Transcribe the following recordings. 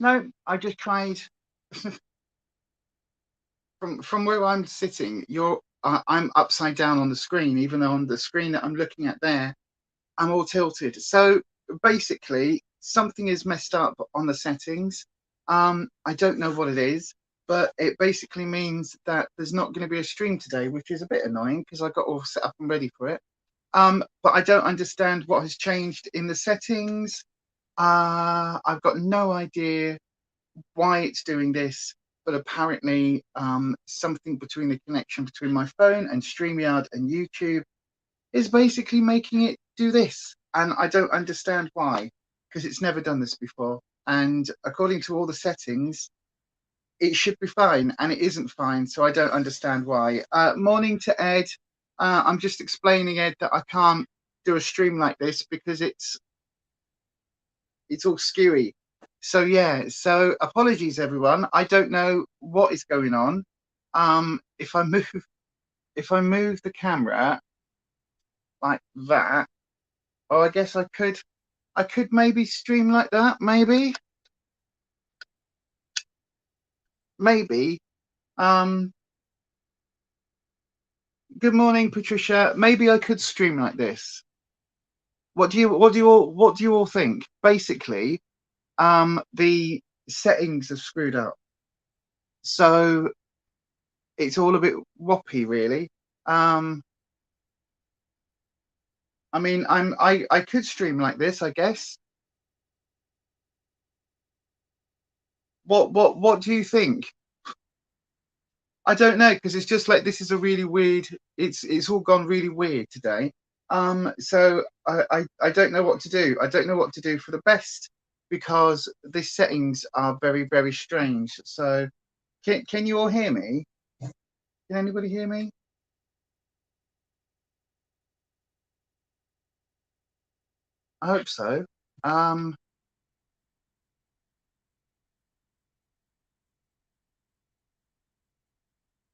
No, I just tried. From where I'm sitting, I'm upside down on the screen, even though on the screen that I'm looking at there, I'm all tilted. So basically, something is messed up on the settings. I don't know what it is, but it basically means that there's not going to be a stream today, which is a bit annoying because I got all set up and ready for it. But I don't understand what has changed in the settings. I've got no idea why it's doing this, but apparently something between the connection between my phone and StreamYard and YouTube is basically making it do this. And I don't understand why, because it's never done this before. And according to all the settings, it should be fine, and it isn't fine. So I don't understand why. Morning to Ed. I'm just explaining, Ed, that I can't do a stream like this because it's all skewy. So yeah, so apologies everyone. I don't know what is going on. If I move the camera like that, oh, I guess I could maybe stream like that, maybe. Good morning, Patricia. Maybe I could stream like this. What do you all think? Basically, the settings are screwed up, so it's all a bit whoppy, really. I mean, I could stream like this, I guess. What do you think? I don't know, because it's just like, this is a really weird, it's all gone really weird today. So I don't know what to do. I don't know what to do for the best, because the settings are very, very strange. So can you all hear me? Can anybody hear me? I hope so.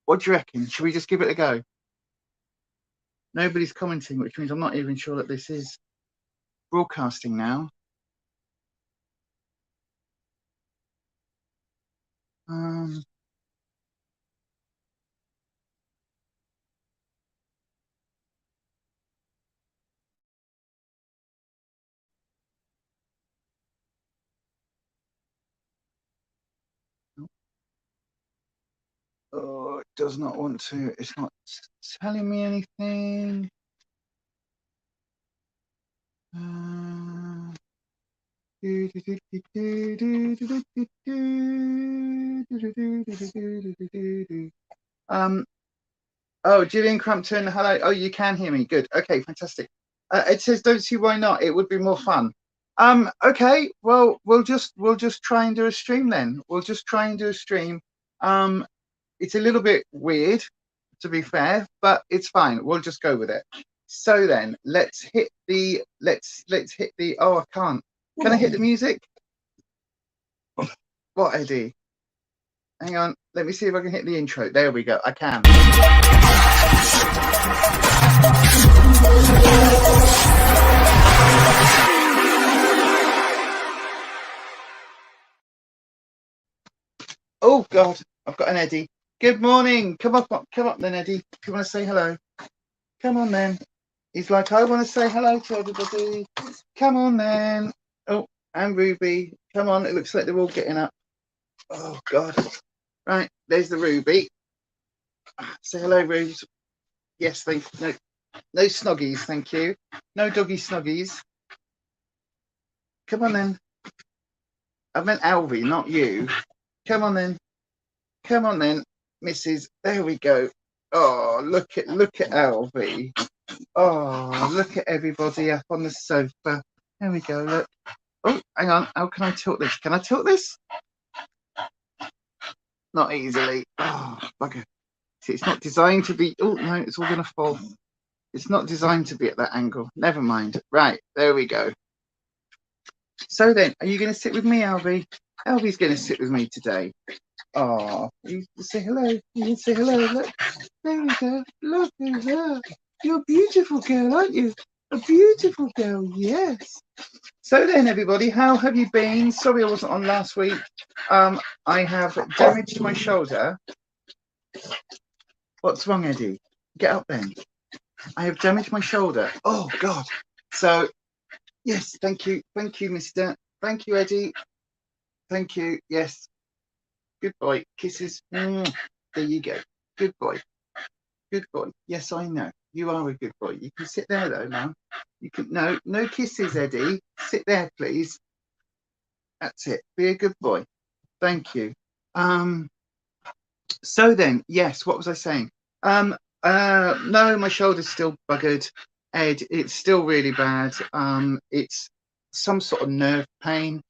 What do you reckon? Should we just give it a go? Nobody's commenting, which means I'm not even sure that this is broadcasting now. Oh, it does not want to. It's not telling me anything. Oh, Gillian Crampton, hello. Oh, you can hear me. Good. Okay, fantastic. It says, don't see why not. It would be more fun. Okay, well, we'll just try and do a stream then. We'll just try and do a stream. It's a little bit weird, to be fair, but it's fine. We'll just go with it. So then let's hit the oh, I can't. Can I hit the music? What, Eddie? Hang on, let me see if I can hit the intro. There we go. I can. Oh God, I've got an Eddie. Good morning. Come up then, Eddie. If you want to say hello, come on then. He's like, I want to say hello to everybody. Come on then. Oh, and Ruby. Come on. It looks like they're all getting up. Oh God. Right, there's the Ruby. Say hello, Rubes. Yes, thank you. No snuggies, thank you. No doggy snuggies. Come on then. I meant Alvy, not you. Come on then. Come on then, Mrs. There we go. Oh, look at Alvy. Oh, look at everybody up on the sofa. There we go, look. Oh, hang on. How can I tilt this? Can I tilt this? Not easily. Oh, bugger. See, it's not designed to be. Oh, no, it's all going to fall. It's not designed to be at that angle. Never mind. Right, there we go. So then, are you going to sit with me, Alvy? Alvy's going to sit with me today. Oh, you say hello. You can say hello. Look, there we go. Look at her. You're a beautiful girl, aren't you? A beautiful girl, yes. So then, everybody, how have you been? Sorry I wasn't on last week. I have damaged my shoulder. What's wrong, Eddie? Get up then. I have damaged my shoulder. Oh, God. So, yes, thank you. Thank you, mister. Thank you, Eddie. Thank you. Yes. Good boy. Kisses. There you go. Good boy. Good boy. Yes, I know. You are a good boy. You can sit there, though, now. You can... No kisses, Eddie. Sit there, please. That's it. Be a good boy. Thank you. So then, yes, what was I saying? No, my shoulder's still buggered, Ed. It's still really bad. It's some sort of nerve pain.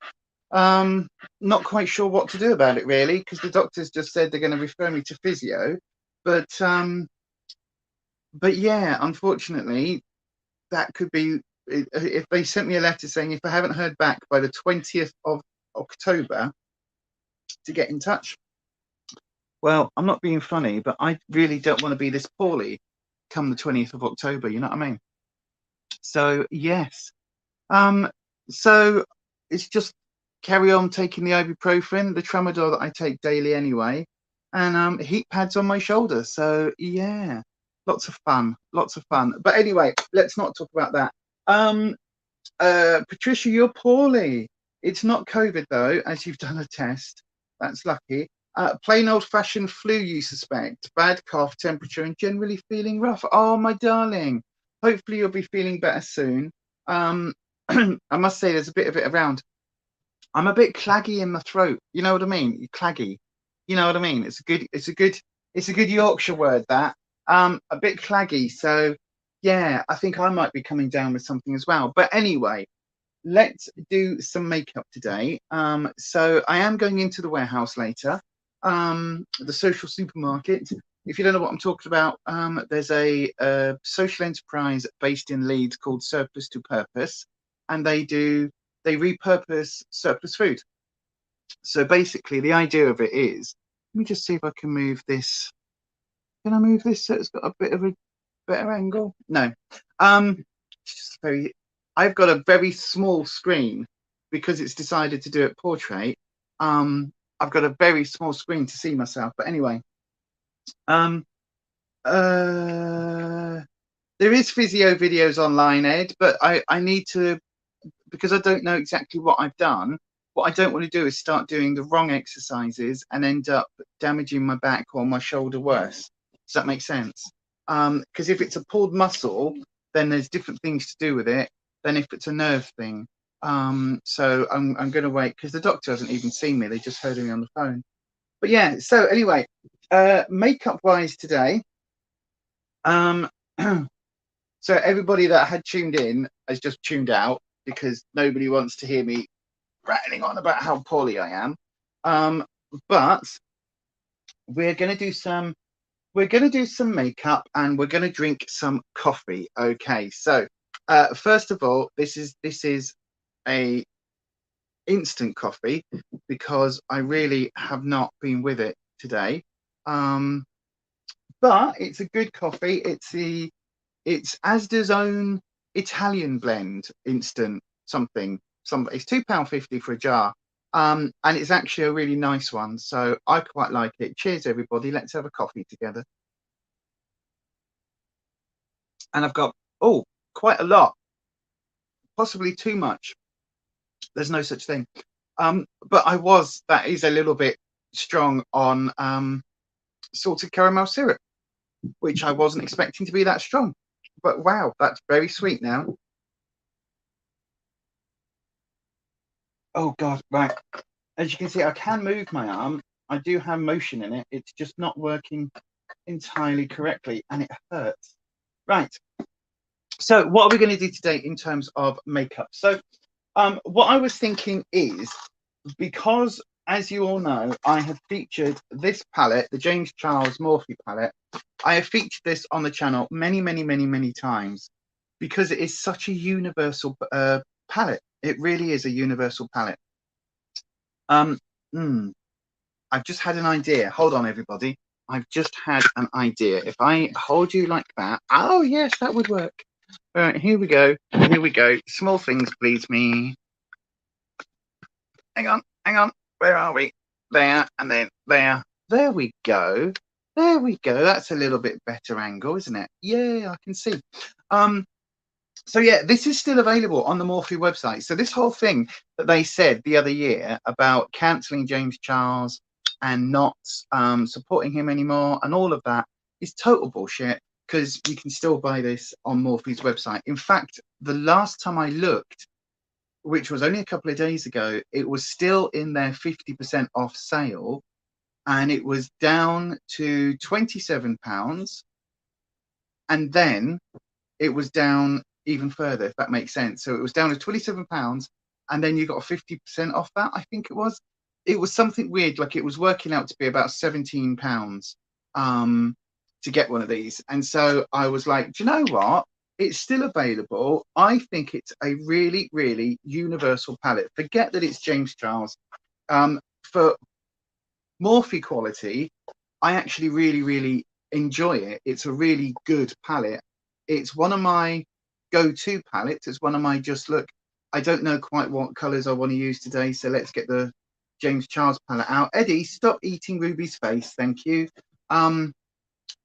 Not quite sure what to do about it, really, because the doctors just said they're going to refer me to physio. But yeah, unfortunately, that could be, if they sent me a letter saying if I haven't heard back by the 20th of October to get in touch. Well, I'm not being funny, but I really don't want to be this poorly come the 20th of October, you know what I mean? So, yes. So it's just carry on taking the ibuprofen, the tramadol that I take daily anyway, and heat pads on my shoulder. So, yeah, lots of fun. But anyway, let's not talk about that. Patricia, you're poorly. It's not COVID, though, as you've done a test. That's lucky. Plain old-fashioned flu, you suspect. Bad cough, temperature, and generally feeling rough. Oh, my darling. Hopefully you'll be feeling better soon. I must say there's a bit of it around. I'm a bit claggy in my throat. You know what I mean? Claggy. You know what I mean? It's a good Yorkshire word, that. A bit claggy. So, yeah, I think I might be coming down with something as well. But anyway, let's do some makeup today. So I am going into the warehouse later. The social supermarket. If you don't know what I'm talking about, there's a social enterprise based in Leeds called Surplus to Purpose, and they repurpose surplus food. So basically, the idea of it is, let me just see if I can move this. Can I move this so it's got a bit of a better angle? No. It's just very. I've got a very small screen because it's decided to do it portrait. I've got a very small screen to see myself. But anyway, there is physio videos online, Ed, but I need to, because I don't know exactly what I've done. What I don't want to do is start doing the wrong exercises and end up damaging my back or my shoulder worse. Does that make sense? Because if it's a pulled muscle, then there's different things to do with it than if it's a nerve thing. So I'm going to wait because the doctor hasn't even seen me. They just heard me on the phone. But yeah, so anyway, makeup wise today, so everybody that had tuned in has just tuned out because nobody wants to hear me rattling on about how poorly I am. But we're going to do some makeup and we're going to drink some coffee. Okay, so first of all, this is a instant coffee because I really have not been with it today. But it's a good coffee. It's Asda's own Italian blend instant something. It's £2.50 for a jar. And it's actually a really nice one. So I quite like it. Cheers, everybody. Let's have a coffee together. And I've got, quite a lot, possibly too much. There's no such thing. But that is a little bit strong on salted caramel syrup, which I wasn't expecting to be that strong. But wow, that's very sweet now. Oh God, right. As you can see, I can move my arm. I do have motion in it. It's just not working entirely correctly and it hurts. Right. So what are we going to do today in terms of makeup? So what I was thinking is, because as you all know, I have featured this palette, the James Charles Morphe palette. I have featured this on the channel many, many, many, many times because it is such a universal palette. It really is a universal palette. I've just had an idea. Hold on, everybody. I've just had an idea. If I hold you like that. Oh, yes, that would work. Right, here we go. Here we go. Small things please me. Hang on, hang on. Where are we? There, and then there. There we go. There we go. That's a little bit better angle, isn't it? Yeah, I can see. So yeah, this is still available on the Morphe website. So this whole thing that they said the other year about cancelling James Charles and not supporting him anymore and all of that is total bullshit, because you can still buy this on Morphe's website. In fact, the last time I looked, which was only a couple of days ago, it was still in their 50% off sale, and it was down to £27, and then it was down even further, if that makes sense. So it was down to £27, and then you got 50% off that, I think it was. It was something weird, like it was working out to be about £17 to get one of these. And so I was like, do you know what? It's still available. I think it's a really, really universal palette. Forget that it's James Charles. For Morphe quality, I actually really, really enjoy it. It's a really good palette. It's one of my go-to palettes. It's one of my just look. I don't know quite what colours I want to use today, so let's get the James Charles palette out. Eddie, stop eating Ruby's face, thank you.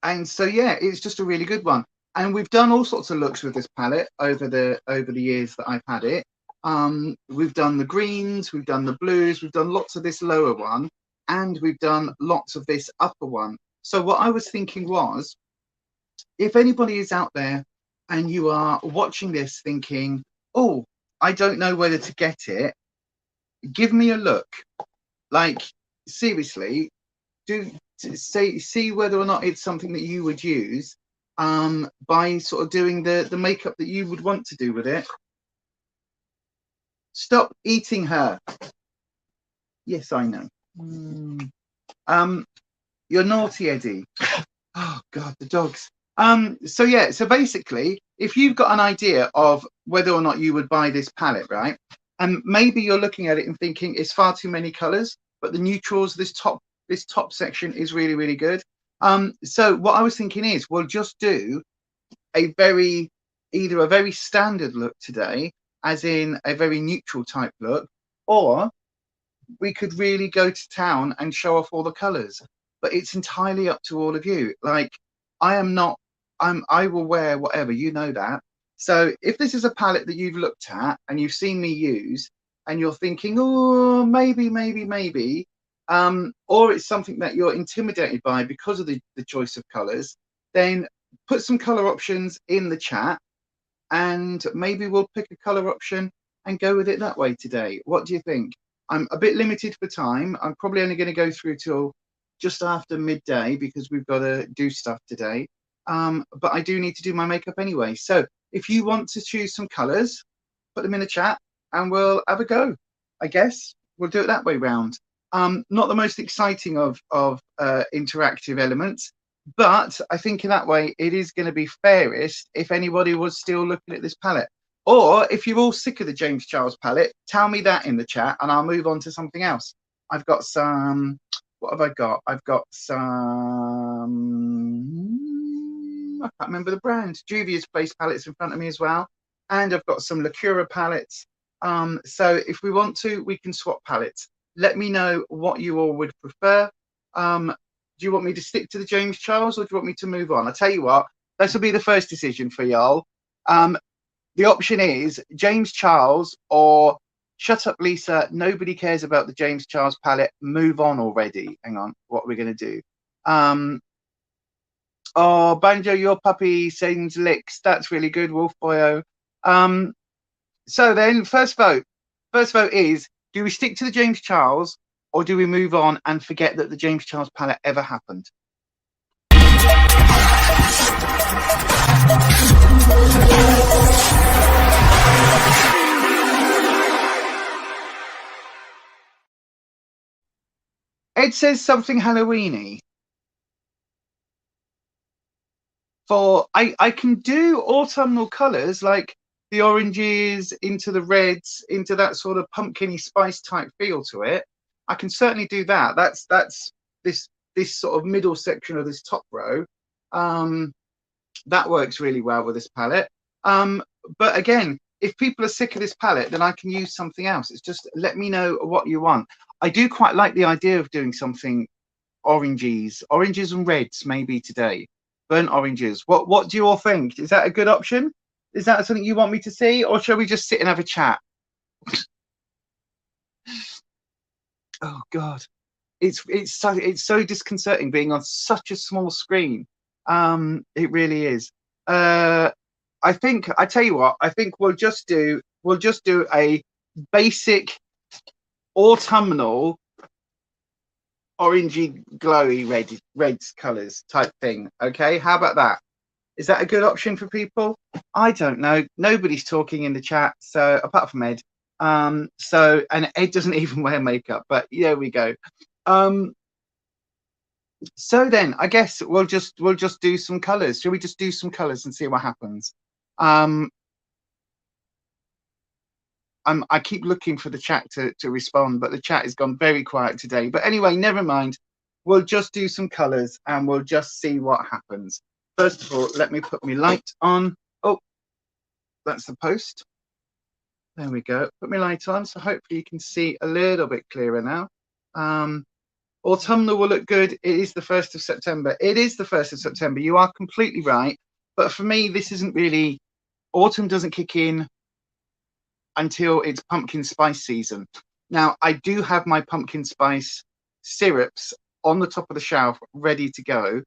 And so yeah, it's just a really good one. And we've done all sorts of looks with this palette over the years that I've had it. We've done the greens, we've done the blues, we've done lots of this lower one, and we've done lots of this upper one. So what I was thinking was, if anybody is out there and you are watching this thinking, oh, I don't know whether to get it, give me a look. Like, seriously, see whether or not it's something that you would use by sort of doing the makeup that you would want to do with it. Stop eating her. Yes, I know. You're naughty, Eddie. Oh God, the dogs. So yeah, so basically, if you've got an idea of whether or not you would buy this palette, right, and maybe you're looking at it and thinking it's far too many colors, but the neutrals, this top section is really, really good. So what I was thinking is, we'll just do either a very standard look today, as in a very neutral type look, or we could really go to town and show off all the colors. But it's entirely up to all of you. Like, I will wear whatever, you know that. So if this is a palette that you've looked at and you've seen me use and you're thinking, oh, maybe, or it's something that you're intimidated by because of the choice of colors, then put some color options in the chat and maybe we'll pick a color option and go with it that way today. What do you think? I'm a bit limited for time. I'm probably only going to go through till just after midday because we've got to do stuff today. But I do need to do my makeup anyway. So if you want to choose some colors, put them in the chat and we'll have a go. I guess we'll do it that way round. Not the most exciting of interactive elements, but I think in that way it is going to be fairest if anybody was still looking at this palette. Or if you're all sick of the James Charles palette, tell me that in the chat and I'll move on to something else. I've got some, what have I got? I've got some, I can't remember the brand, Juvia's Place palettes in front of me as well. And I've got some Lacura palettes. So if we want to, we can swap palettes. Let me know what you all would prefer. Do you want me to stick to the James Charles or do you want me to move on? I'll tell you what, this will be the first decision for y'all. The option is James Charles or shut up, Lisa. Nobody cares about the James Charles palette. Move on already. Hang on. What are we going to do? Oh, Banjo, your puppy sings licks. That's really good, Wolf Boyo. So then, first vote. First vote is, do we stick to the James Charles or do we move on and forget that the James Charles palette ever happened? Ed says something Halloweeny. For I can do autumnal colours like the oranges into the reds into that sort of pumpkiny spice type feel to it. I can certainly do that. That's this sort of middle section of this top row. That works really well with this palette. But again, if people are sick of this palette, then I can use something else. It's just let me know what you want. I do quite like the idea of doing something oranges and reds maybe today. Burnt oranges. What do you all think? Is that a good option? Is that something you want me to see, or shall we just sit and have a chat? Oh God, it's so disconcerting being on such a small screen. It really is. I think I tell you what. I think we'll just do a basic autumnal orangey glowy reds colors type thing. Okay, how about that? Is that a good option for people? I don't know. Nobody's talking in the chat, so apart from Ed. So, and Ed doesn't even wear makeup, but there we go. So then I guess we'll just do some colors. Shall we just do some colors and see what happens? I keep looking for the chat to respond, but the chat has gone very quiet today. But anyway, never mind. We'll just do some colors and we'll just see what happens. First of all, let me put my light on. Oh, that's the post. There we go. Put my light on, so hopefully you can see a little bit clearer now. Autumnal will look good. It is the 1st of September. It is the 1st of September. You are completely right. But for me, this isn't really, autumn doesn't kick in until it's pumpkin spice season. Now, I do have my pumpkin spice syrups on the top of the shelf ready to go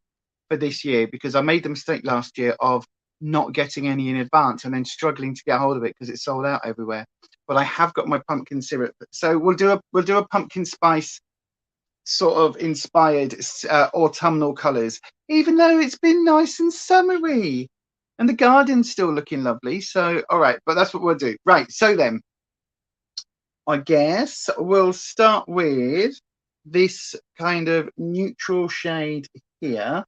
for this year, because I made the mistake last year of not getting any in advance and then struggling to get hold of it because it's sold out everywhere. But I have got my pumpkin syrup. So we'll do a pumpkin spice sort of inspired autumnal colors, even though it's been nice and summery and the garden's still looking lovely. So all right, but that's what we'll do. Right, so then I guess we'll start with this kind of neutral shade here.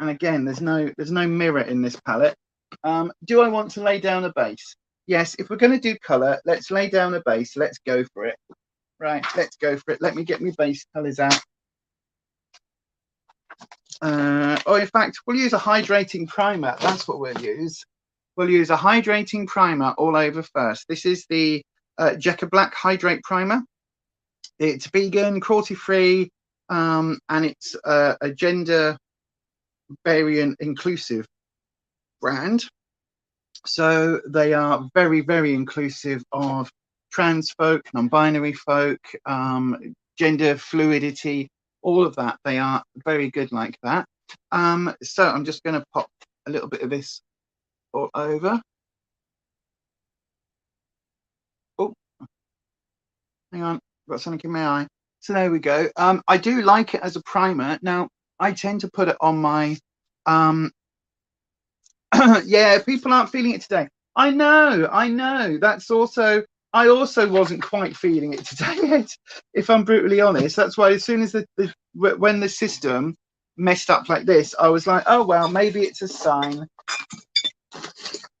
And again, there's no mirror in this palette. Do I want to lay down a base? Yes, if we're going to do color, let's lay down a base. Let's go for it. Right, let's go for it. Let me get my base colors out. In fact, we'll use a hydrating primer. That's what we'll use. We'll use a hydrating primer all over first. This is the Jekka Black Hydrate Primer. It's vegan, cruelty-free, and it's a gender variant inclusive brand. So they are very, very inclusive of trans folk, non-binary folk, gender fluidity, all of that. They are very good like that. So I'm just going to pop a little bit of this all over. Oh, hang on, got something in my eye. So there we go. I do like it as a primer. Now, I tend to put it on my yeah, people aren't feeling it today. I know. That's also, I also wasn't quite feeling it today, if I'm brutally honest. That's why as soon as when the system messed up like this, I was like, oh, well, maybe it's a sign.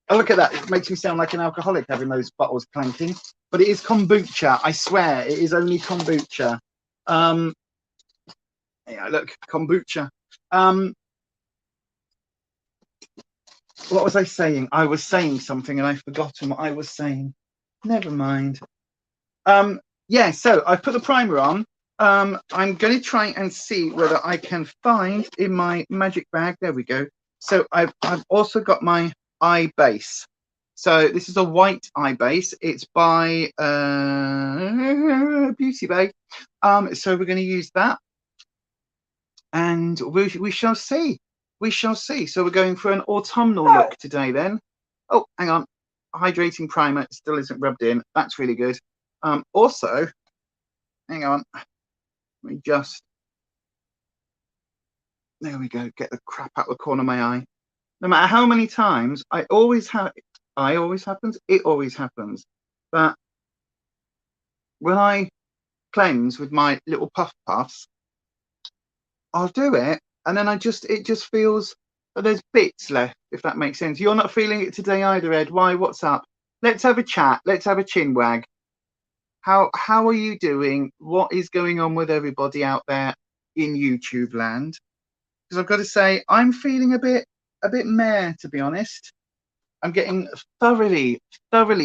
Oh, look at that. It makes me sound like an alcoholic having those bottles clanking. But it is kombucha. I swear, it is only kombucha. Yeah, look, kombucha. What was I saying? I was saying something and I've forgotten what I was saying. Never mind. Yeah, so I put the primer on. I'm going to try and see whether I can find in my magic bag. There we go. So I've also got my eye base. So this is a white eye base. It's by Beauty Bay. So we're going to use that, and we shall see. We shall see. So we're going for an autumnal look today then. Oh, hang on. Hydrating primer still isn't rubbed in. That's really good. Also, hang on. Let me just, there we go. Get the crap out of the corner of my eye. No matter how many times, it always happens. But when I cleanse with my little puffs, I'll do it. And then it just feels that there's bits left, if that makes sense. You're not feeling it today either, Ed. Why? What's up? Let's have a chat. Let's have a chin wag. How are you doing? What is going on with everybody out there in YouTube land? Because I've got to say, I'm feeling a bit meh, to be honest. I'm getting thoroughly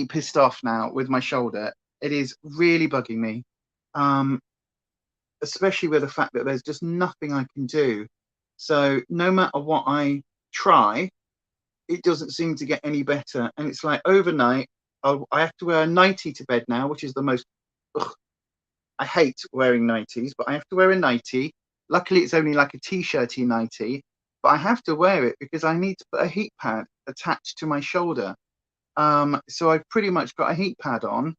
pissed off now with my shoulder. It is really bugging me, especially with the fact that there's just nothing I can do. So no matter what I try, it doesn't seem to get any better. And it's like overnight, I have to wear a nightie to bed now, which is the most, ugh, I hate wearing nighties, but I have to wear a nightie. Luckily, it's only like a t-shirty nightie, but I have to wear it because I need to put a heat pad attached to my shoulder. So I've pretty much got a heat pad on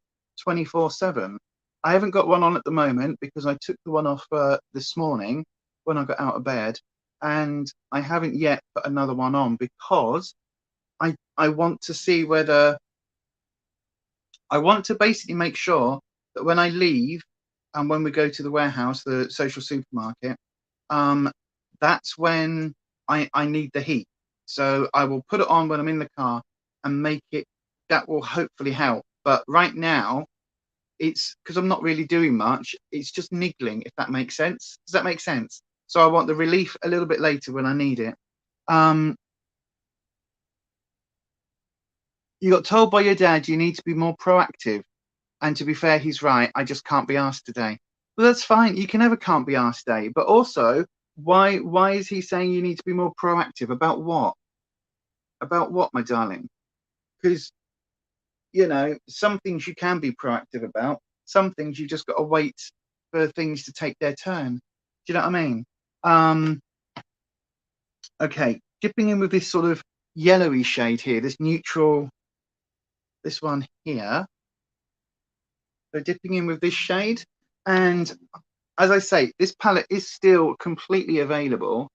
24/7. I haven't got one on at the moment because I took the one off this morning when I got out of bed, and I haven't yet put another one on because I want to see whether I want to basically make sure that when I leave and when we go to the warehouse, the social supermarket, that's when I need the heat. So I will put it on when I'm in the car and make it, that will hopefully help. But right now, it's because I'm not really doing much. It's just niggling, if that makes sense. Does that make sense? So I want the relief a little bit later when I need it. You got told by your dad you need to be more proactive. And to be fair, he's right. I just can't be asked today. Well, that's fine. You can have a can't be asked day. But also, why is he saying you need to be more proactive? About what? About what, my darling? Because, you know, some things you can be proactive about. Some things you just got to wait for things to take their turn. Do you know what I mean? Okay, dipping in with this sort of yellowy shade here, this neutral, this one here. So dipping in with this shade. And as I say, this palette is still completely available.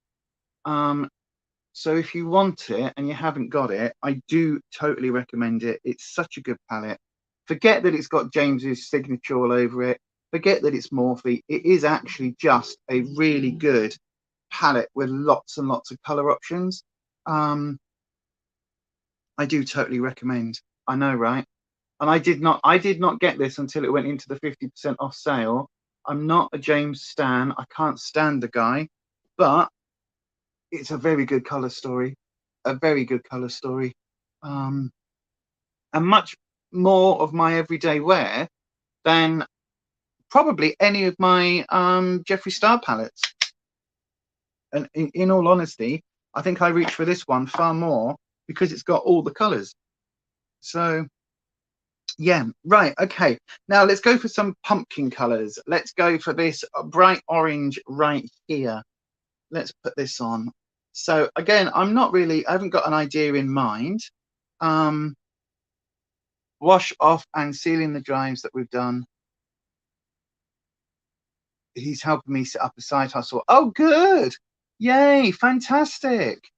So if you want it and you haven't got it, I do totally recommend it. It's such a good palette. Forget that it's got James's signature all over it. Forget that it's Morphe. It is actually just a really good palette with lots and lots of color options. I do totally recommend. I know, right? And I did not get this until it went into the 50% off sale. I'm not a James stan. I can't stand the guy, but it's a very good color story, a very good color story, and much more of my everyday wear than probably any of my Jeffree Star palettes. And in all honesty, I think I reach for this one far more because it's got all the colors. So yeah, right, okay. Now let's go for some pumpkin colors. Let's go for this bright orange right here. Let's put this on. So again, I haven't got an idea in mind. Wash off and sealing the drives that we've done. He's helping me set up a side hustle. Oh, good. Yay, fantastic.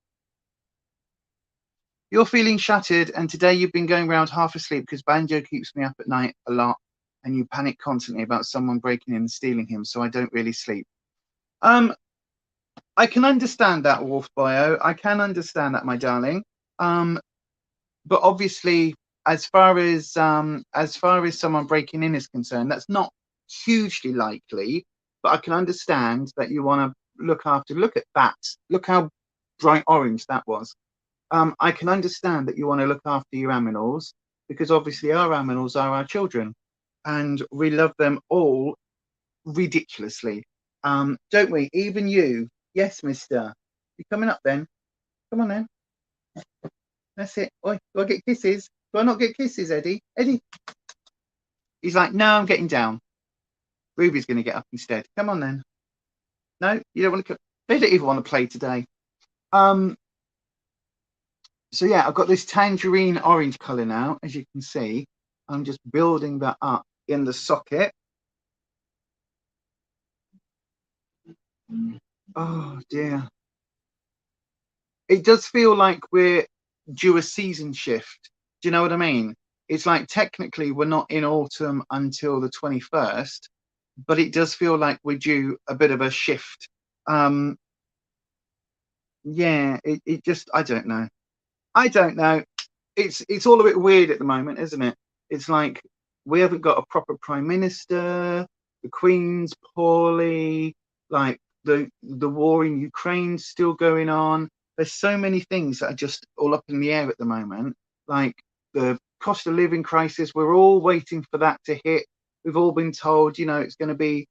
You're feeling shattered, and today you've been going around half asleep because Banjo keeps me up at night a lot, and you panic constantly about someone breaking in and stealing him, so I don't really sleep. I can understand that, Wolf Bio. I can understand that, my darling. But obviously, as far as someone breaking in is concerned, that's not hugely likely. But I can understand that you want to look after. Look at that. Look how bright orange that was. I can understand that you want to look after your aminals because obviously our aminals are our children, and we love them all ridiculously. Don't we? Even you. Yes, mister. You coming up then? Come on then. That's it. Oi, do I get kisses? Do I not get kisses, Eddie? Eddie. He's like, no, I'm getting down. Ruby's going to get up instead. Come on then. No, you don't want to. They don't even want to play today. So yeah, I've got this tangerine orange color now, as you can see. I'm just building that up in the socket. Oh dear. It does feel like we're due a season shift. Do you know what I mean? It's like technically we're not in autumn until the 21st, but it does feel like we're due a bit of a shift. Yeah, it just, I don't know. I don't know. It's all a bit weird at the moment, isn't it? It's like we haven't got a proper prime minister. The Queen's poorly. Like the war in Ukraine's still going on. there's so many things that are just all up in the air at the moment, like the cost of living crisis. We're all waiting for that to hit. We've all been told, you know, it's going to be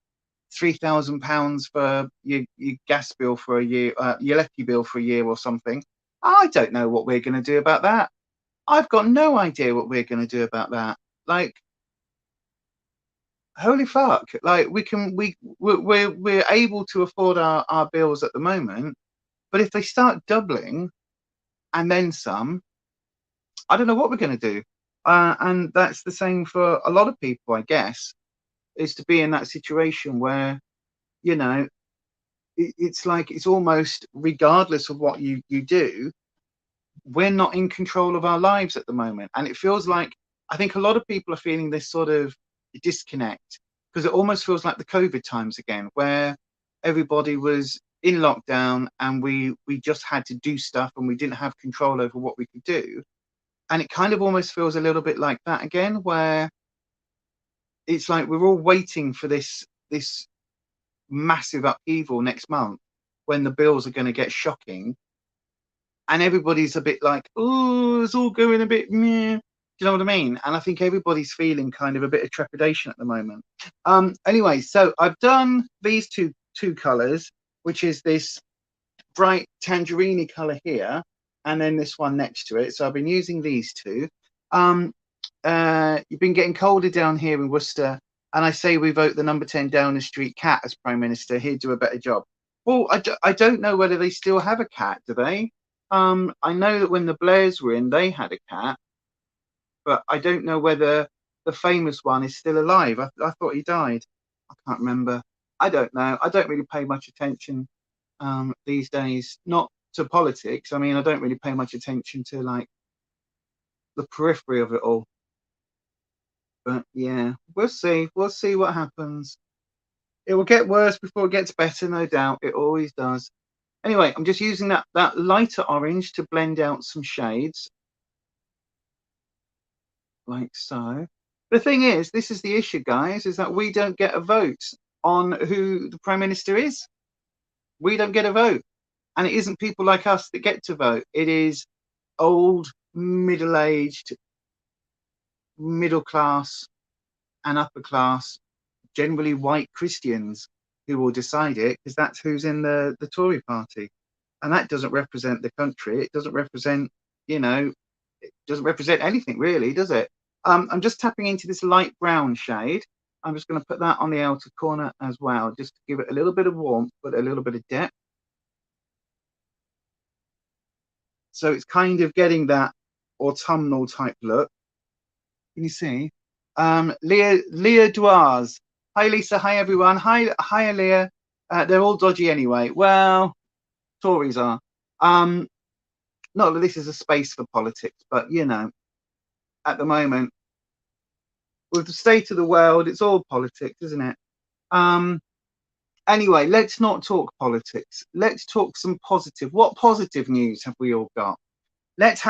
£3,000 for your gas bill for a year, your electric bill for a year or something. I don't know what we're going to do about that. I've got no idea what we're going to do about that. Like, holy fuck! Like, we're able to afford our bills at the moment, but if they start doubling and then some, I don't know what we're going to do. And that's the same for a lot of people, I guess, is to be in that situation where, you know, it's like, it's almost regardless of what you do, we're not in control of our lives at the moment. And it feels like, I think a lot of people are feeling this sort of disconnect, because it almost feels like the COVID times again, where everybody was in lockdown and we just had to do stuff and we didn't have control over what we could do. And it kind of almost feels a little bit like that again, where it's like we're all waiting for this massive upheaval next month when the bills are going to get shocking, and everybody's a bit like, oh, it's all going a bit meh. Do you know what I mean? And I think everybody's feeling kind of a bit of trepidation at the moment. Anyway, so I've done these two colors, which is this bright tangerine color here, and then this one next to it. So I've been using these two. You've been getting colder down here in Worcester, and I say we vote the number 10 Downing Street cat as Prime Minister. He'd do a better job. Well, I don't know whether they still have a cat, do they? I know that when the Blairs were in, they had a cat, but I don't know whether the famous one is still alive. I thought he died. I can't remember. I don't know. I don't really pay much attention these days, not to politics. I mean, I don't really pay much attention to like the periphery of it all. But yeah, we'll see. We'll see what happens. It will get worse before it gets better, no doubt. It always does. Anyway, I'm just using that lighter orange to blend out some shades, like so. The thing is, this is the issue, guys, is that we don't get a vote on who the Prime Minister is. We don't get a vote. And it isn't people like us that get to vote. It is old, middle-aged, middle class and upper class, generally white Christians, who will decide it, because that's who's in the Tory party. And that doesn't represent the country. It doesn't represent, you know, it doesn't represent anything really, does it? I'm just tapping into this light brown shade. I'm just going to put that on the outer corner as well, just to give it a little bit of warmth, but a little bit of depth. So it's kind of getting that autumnal type look. Can you see? Leah Duars. Hi, Lisa. Hi, everyone. Hi, Leah. They're all dodgy anyway. Well, Tories are. Not that this is a space for politics, but, you know, at the moment, with the state of the world, it's all politics, isn't it? Anyway, let's not talk politics. Let's talk some positive. What positive news have we all got? Let's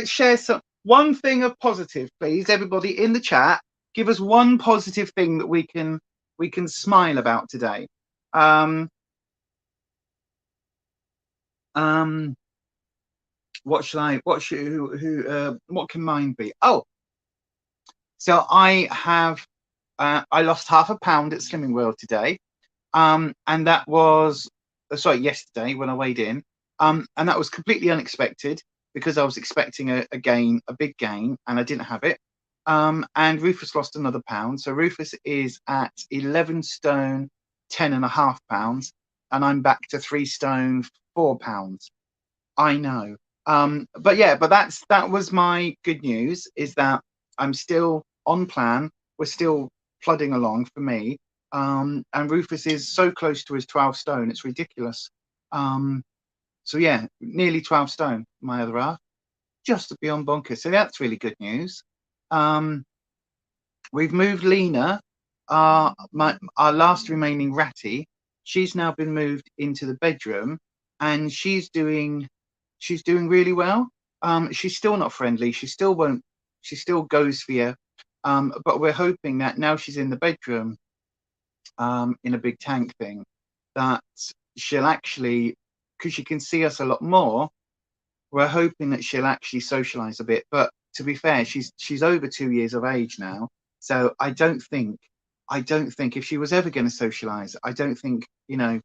share one thing of positive, please. Everybody in the chat, give us one positive thing that we can smile about today. What can mine be? Oh, so I lost ½ pound at Slimming World today. And that was yesterday when I weighed in. And that was completely unexpected, because I was expecting a big gain, and I didn't have it. And Rufus lost another pound. So Rufus is at 11 stone, 10.5 pounds, and I'm back to 3 stone, 4 pounds. I know. But that was my good news, is that I'm still on plan. We're still plodding along for me. And Rufus is so close to his 12 stone, it's ridiculous. So yeah, nearly 12 stone, my other half, just beyond bonkers. So that's really good news. We've moved Lena, our last remaining ratty. She's now been moved into the bedroom, and she's doing really well. She's still not friendly. She still goes for you. But we're hoping that now she's in the bedroom, in a big tank thing, that she'll actually, because she can see us a lot more, we're hoping that she'll actually socialize a bit. But to be fair, she's over 2 years of age now, so I don't think if she was ever going to socialize, I don't think, you know,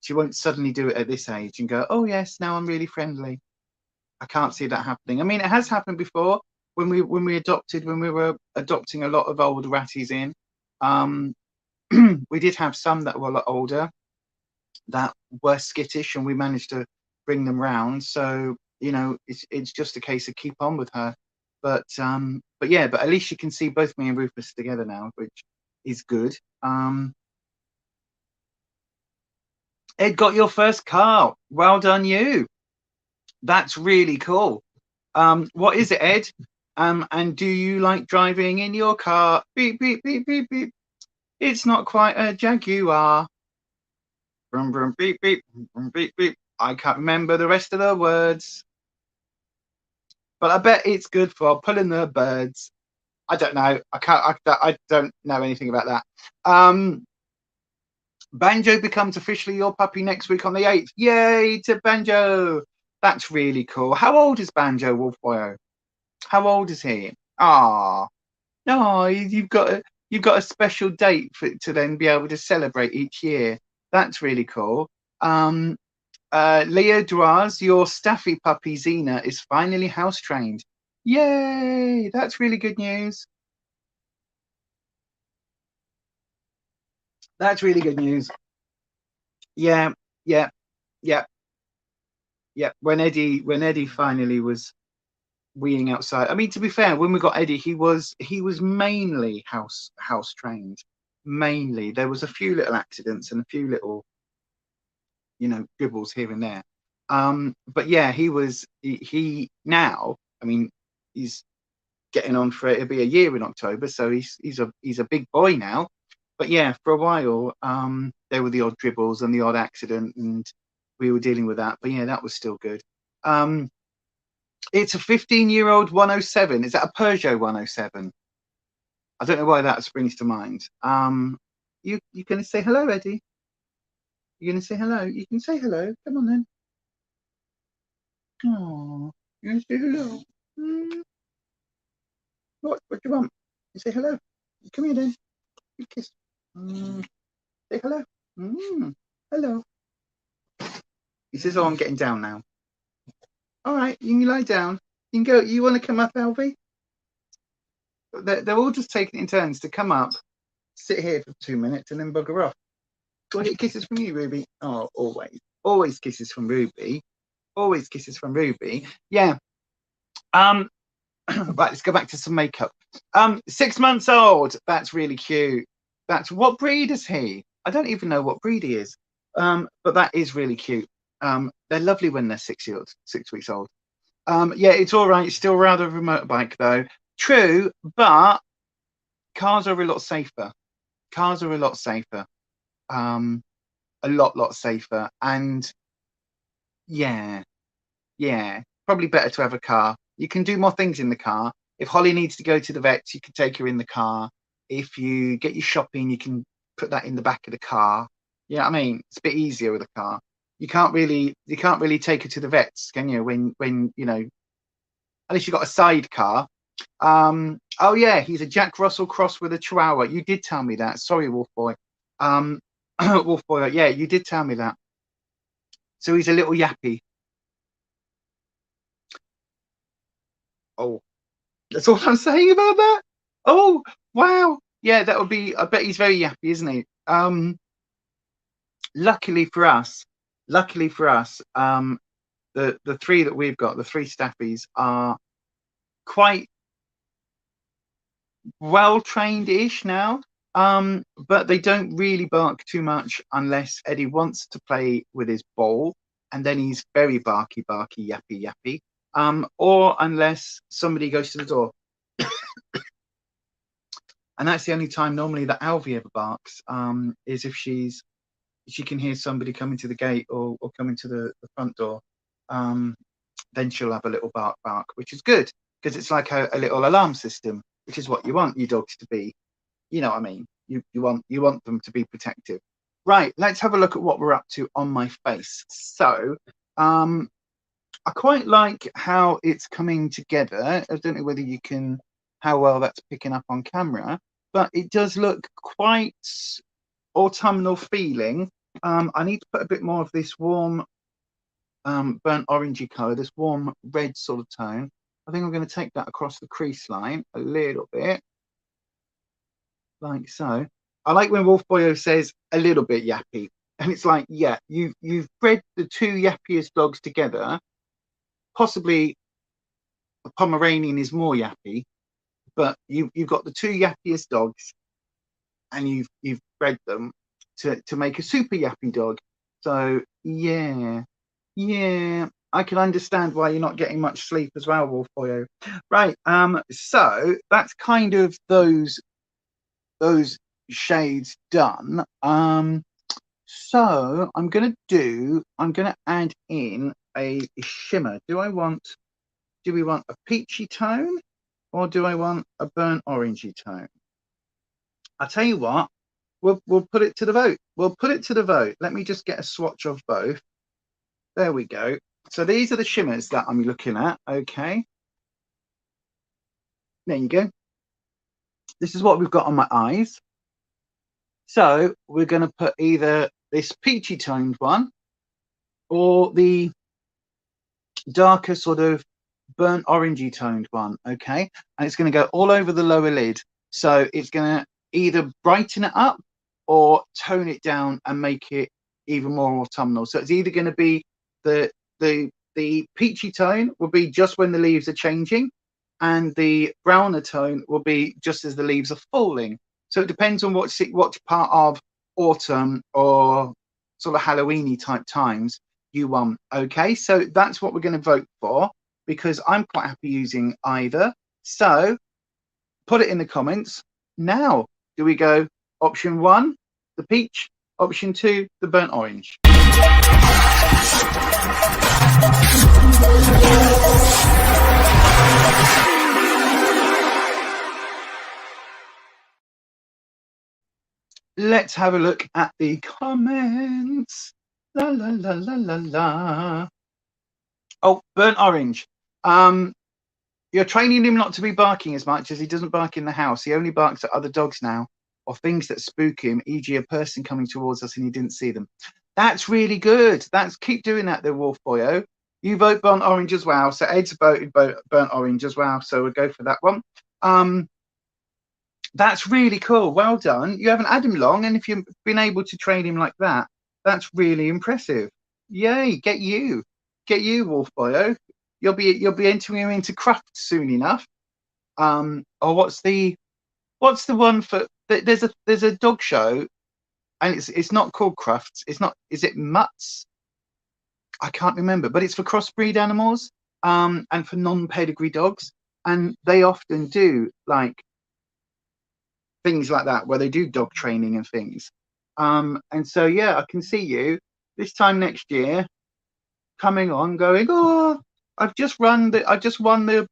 she won't suddenly do it at this age and go, oh yes, now I'm really friendly. I can't see that happening. I mean, it has happened before when we were adopting a lot of old ratties in. We did have some that were a lot older that were skittish, and we managed to bring them round. So, you know, it's just a case of keep on with her. But yeah, but at least you can see both me and Rufus together now, which is good. Ed got your first car. Well done, you. That's really cool. What is it, Ed? And do you like driving in your car? Beep, beep, beep, beep, beep. It's not quite a Jaguar. Brum, brum, beep, beep, brum, beep, beep. I can't remember the rest of the words, but I bet it's good for pulling the birds. I don't know. I don't know anything about that. Banjo becomes officially your puppy next week on the 8th. Yay to Banjo. That's really cool. How old is Banjo, Wolfboyo? How old is he? Ah, no, you've got a special date to then be able to celebrate each year. That's really cool. Leo Draz, your staffy puppy Xena is finally house trained. Yay! That's really good news. That's really good news. Yeah. When Eddie finally was weeing outside. I mean, to be fair, when we got Eddie, he was mainly house trained. Mainly, there was a few little accidents and a few little, you know, dribbles here and there. But yeah, he now. I mean, he's getting on for it'll be a year in October, so he's a big boy now. But yeah, for a while, there were the odd dribbles and the odd accident, and we were dealing with that. But yeah, that was still good. It's a 15-year-old 107. Is that a Peugeot 107? I don't know why that springs to mind. You gonna say hello, Eddie? You're gonna say hello? You can say hello. Come on then. Oh, you gonna say hello? What do you want? You say hello. Come here then. You kiss. Say hello. Hello. He says, "Oh, I'm getting down now." All right, you can lie down. You can go. You want to come up, Alfie? They're all just taking it in turns to come up, sit here for 2 minutes, and then bugger off. Do I get kisses from you, Ruby? Oh, always kisses from Ruby. Always kisses from Ruby. Yeah. Right, let's go back to some makeup. 6 months old. That's really cute. What breed is he? I don't even know what breed he is. But that is really cute. They're lovely when they're 6 weeks old. Yeah, it's all right. It's still rather of a motorbike though. True, but cars are a lot safer. Cars are a lot safer. A lot safer. And yeah, probably better to have a car. You can do more things in the car. If Holly needs to go to the vets, you can take her in the car. If you get your shopping, you can put that in the back of the car. You know what I mean? It's a bit easier with a car. You can't really take her to the vets, can you? When you know, unless you've got a sidecar. Oh yeah, he's a Jack Russell cross with a Chihuahua. You did tell me that. Sorry, Wolf Boy. Wolf Boy. Yeah, you did tell me that. So he's a little yappy. Oh, that's all I'm saying about that. Oh wow, yeah, that would be. I bet he's very yappy, isn't he? Luckily for us, the three that we've got, the three staffies, are quite well trained-ish now. But they don't really bark too much unless Eddie wants to play with his ball, and then he's very barky, yappy. Or unless somebody goes to the door. And that's the only time normally that Alfie ever barks, is if she can hear somebody coming to the gate or coming to the front door. Then she'll have a little bark, which is good because it's like a little alarm system, which is what you want your dogs to be. You know what I mean? You want them to be protective. Right, let's have a look at what we're up to on my face. So I quite like how it's coming together. I don't know whether you can, how well that's picking up on camera, but it does look quite autumnal feeling. I need to put a bit more of this warm burnt orangey colour, this warm red sort of tone. I think I'm going to take that across the crease line a little bit, like so. I like when Wolf Boyo says a little bit yappy, and it's like, yeah, you've bred the two yappiest dogs together. Possibly a Pomeranian is more yappy, but you've got the two yappiest dogs, and you've bred them to make a super yappy dog. So yeah, I can understand why you're not getting much sleep as well, Wolf Boyo. Right, so that's kind of those shades done. So I'm gonna add in a shimmer. Do we want a peachy tone, or do I want a burnt orangey tone? I'll tell you what, we'll put it to the vote. We'll put it to the vote. Let me just get a swatch of both. There we go. So these are the shimmers that I'm looking at. Okay. There you go. This is what we've got on my eyes. So we're going to put either this peachy toned one or the darker sort of burnt orangey toned one. Okay. And it's going to go all over the lower lid. So it's going to either brighten it up or tone it down and make it even more autumnal. So it's either going to be the peachy tone will be just when the leaves are changing, and the browner tone will be just as the leaves are falling. So it depends on what part of autumn or sort of Halloweeny type times you want. Okay, so that's what we're going to vote for, because I'm quite happy using either. So put it in the comments. Now, do we go option 1, the peach, option 2, the burnt orange? Let's have a look at the comments. La la la la la la. Oh, burnt orange. You're training him not to be barking as much, as he doesn't bark in the house. He only barks at other dogs now, or things that spook him, e.g. a person coming towards us and he didn't see them. That's really good. Keep doing that there, Wolf Boyo. You vote burnt orange as well. So Ed's voted burnt orange as well. So we'll go for that one. That's really cool. Well done. You haven't had him long, and if you've been able to train him like that, that's really impressive. Yay! Get you, Wolf Boyo. You'll be entering him into crafts soon enough. Or what's the one for? There's a dog show, and it's not called Crufts. It's not. Is it Mutts? I can't remember, but it's for crossbreed animals, and for non-pedigree dogs, and they often do like things like that where they do dog training and things. And so yeah, I can see you this time next year coming on, going, oh, I've just won the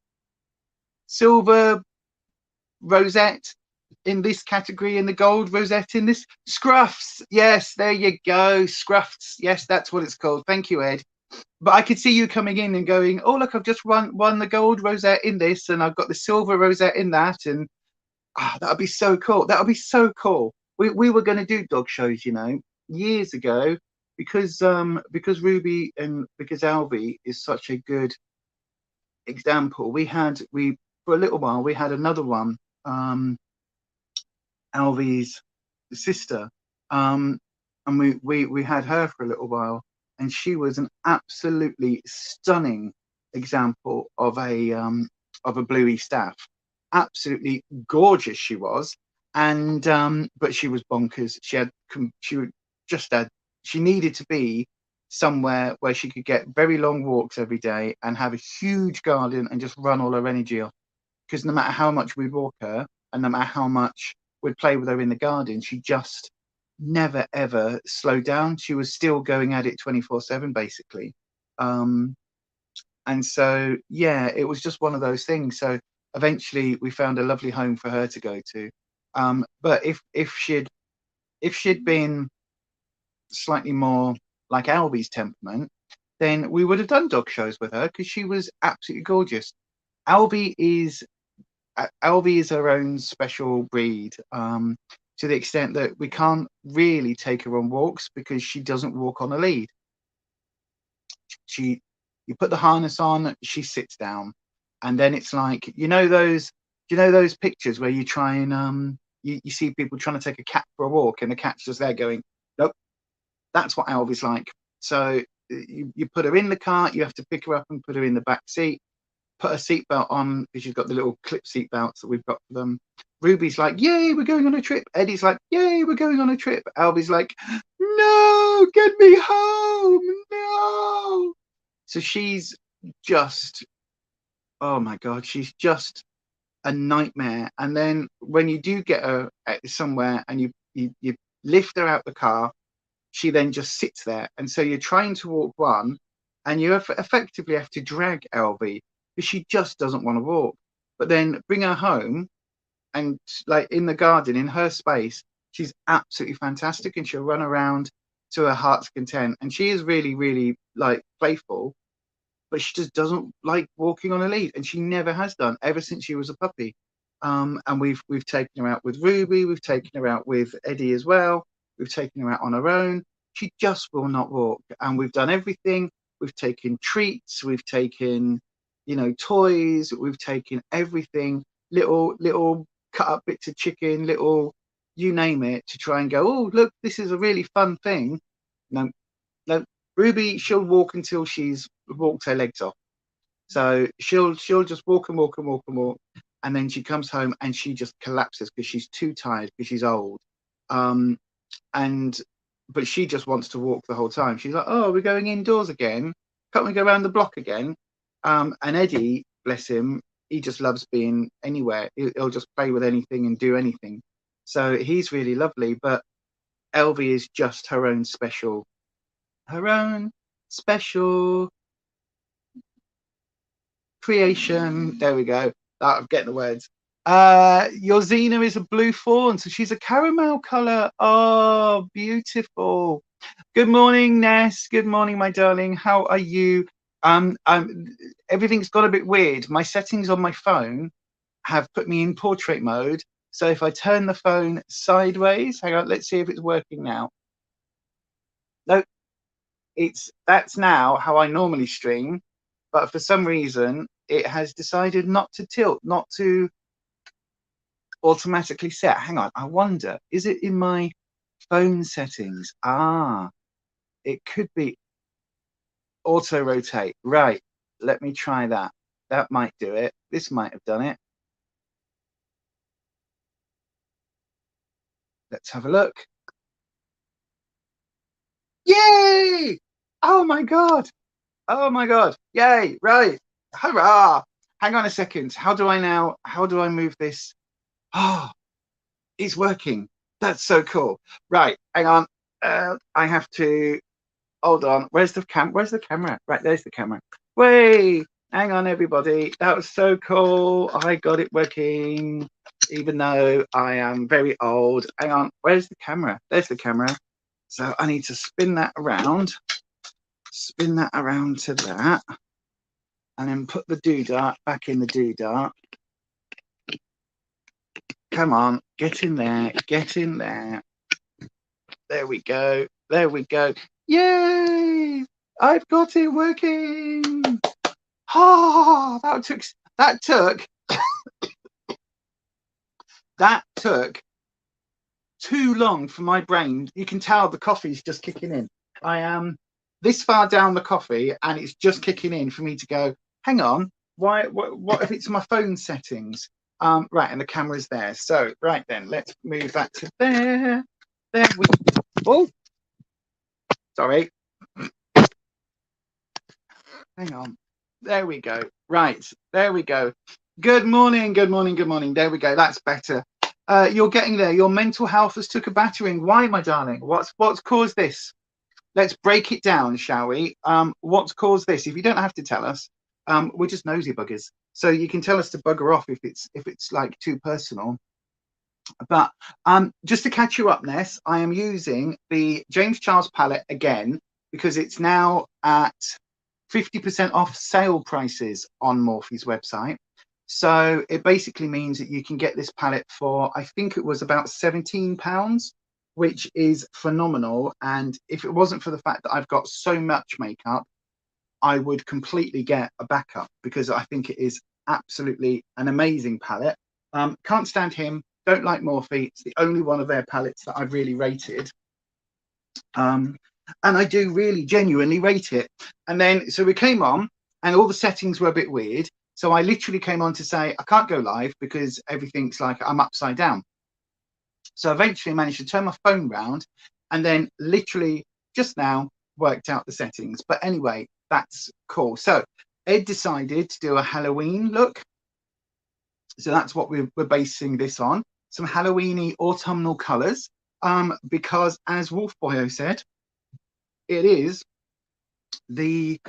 silver rosette in this category and the gold rosette in this. Scruffs. Yes, there you go. Scruffs. Yes, that's what it's called. Thank you, Ed. But I could see you coming in and going, oh, look, I've just won the gold rosette in this, and I've got the silver rosette in that. And that would be so cool. That would be so cool. We were going to do dog shows, you know, years ago, because Ruby and because Alvy is such a good example. We for a little while we had another one, Alvy's sister, and we had her for a little while, and she was an absolutely stunning example of a bluey staff. Absolutely gorgeous she was, and but she was bonkers. She needed to be somewhere where she could get very long walks every day and have a huge garden and just run all her energy off, because no matter how much we'd walk her and no matter how much we'd play with her in the garden, she just never ever slowed down. She was still going at it 24/7 basically. And so yeah, it was just one of those things. So eventually we found a lovely home for her to go to. But if she'd been slightly more like Alvy's temperament, then we would have done dog shows with her because she was absolutely gorgeous. Albie is her own special breed, to the extent that we can't really take her on walks because she doesn't walk on a lead. You put the harness on, she sits down, and then it's like, you know those pictures where you try and you see people trying to take a cat for a walk and the cat's just there going, nope. That's what Albie's like. So you put her in the car, you have to pick her up and put her in the back seat, put a seatbelt on because she's got the little clip seatbelts that we've got for them. Ruby's like, yay, we're going on a trip. Eddie's like, yay, we're going on a trip. Albie's like, no, get me home, no. So she's just, oh my God, she's just a nightmare. And then when you do get her somewhere and you lift her out the car, she then just sits there. And so you're trying to walk one and you effectively have to drag Albie because she just doesn't want to walk. But then bring her home and like in the garden, in her space, she's absolutely fantastic and she'll run around to her heart's content. And she is really, really like playful, but she just doesn't like walking on a lead. And she never has done ever since she was a puppy. And we've taken her out with Ruby. We've taken her out with Eddie as well. We've taken her out on her own. She just will not walk. And we've done everything. We've taken treats. We've taken, you know, toys. We've taken everything. Little cut up bits of chicken, little, you name it, to try and go, oh, look, this is a really fun thing. No, Ruby, she'll walk until she's walked her legs off. So she'll just walk and walk and walk and walk. And then she comes home and she just collapses because she's too tired because she's old. But she just wants to walk the whole time. She's like, oh, we're going indoors again. Can't we go around the block again? And Eddie, bless him, he just loves being anywhere. He'll just play with anything and do anything. So he's really lovely. But Elvie is just her own special creation. There we go. I'm getting the words. Your Xena is a blue fawn, so she's a caramel color. Oh, beautiful. Good morning, Ness. Good morning, my darling. How are you? Everything's got a bit weird. My settings on my phone have put me in portrait mode. So if I turn the phone sideways, hang on, let's see if it's working now. No, that's now how I normally stream, but for some reason it has decided not to tilt, not to automatically set. Hang on, I wonder, is it in my phone settings? It could be auto rotate. Right, let me try that. That might do it. This might have done it. Let's have a look. Yay! Oh my God. Oh my God. Yay. Right. Hurrah. Hang on a second. How do I move this? Oh, it's working. That's so cool. Right. Hang on. I have to, hold on. Where's the camera? Right. There's the camera. Way. Hang on, everybody. That was so cool. I got it working, even though I am very old. Hang on. Where's the camera? There's the camera. So I need to spin that around to that, and then put the doodah back in the doodah. Come on, get in there. There we go. Yay! I've got it working. Oh, that took too long for my brain. You can tell the coffee's just kicking in. I am this far down the coffee and it's just kicking in for me to go, hang on, what if it's my phone settings? Right, and the camera's there. So right then, let's move that to there. Oh, sorry. Hang on. There we go. Right, there we go. Good morning. There we go. That's better. You're getting there. Your mental health has took a battering. Why, my darling? What's caused this? Let's break it down, shall we? What's caused this? If you don't have to tell us, we're just nosy buggers. So you can tell us to bugger off if it's like too personal. But just to catch you up, Ness, I am using the James Charles palette again because it's now at 50% off sale prices on Morphe's website. So it basically means that you can get this palette for, I think it was about £17, which is phenomenal. And if it wasn't for the fact that I've got so much makeup, I would completely get a backup, because I think it is absolutely an amazing palette. Can't stand him, don't like Morphe. It's the only one of their palettes that I've really rated. And I do really genuinely rate it. And then, so we came on and all the settings were a bit weird. So I literally came on to say, I can't go live because everything's like I'm upside down. So eventually I managed to turn my phone round and then literally just now worked out the settings. But anyway, that's cool. So Ed decided to do a Halloween look. So that's what we're basing this on. Some Halloweeny autumnal colours. Because as Wolf Boyo said, it is the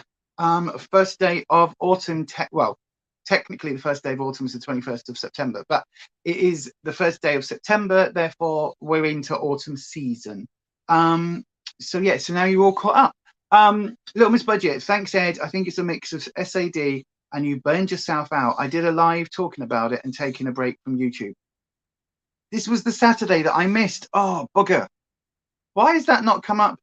first day of autumn. Well, technically the first day of autumn is the 21st of September, but it is the first day of September, therefore we're into autumn season. So yeah, so now you're all caught up. Little Miss Budget, thanks Ed. I think it's a mix of SAD and you burned yourself out. I did a live talking about it and taking a break from YouTube. This was the Saturday that I missed. Oh bugger, why has that not come up?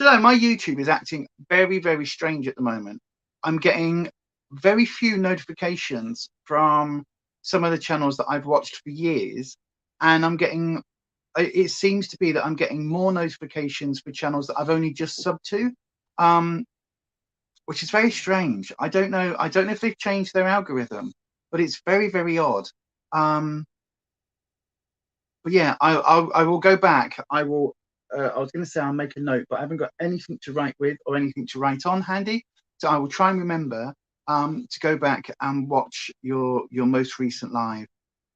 I don't know, my YouTube is acting very, very strange at the moment. I'm getting very few notifications from some of the channels that I've watched for years, and I'm getting, it seems to be that I'm getting more notifications for channels that I've only just subbed to, which is very strange. I don't know if they've changed their algorithm, but it's very, very odd. But yeah, I will go back. I will. I was going to say I'll make a note, but I haven't got anything to write with or anything to write on handy. So I will try and remember to go back and watch your most recent live.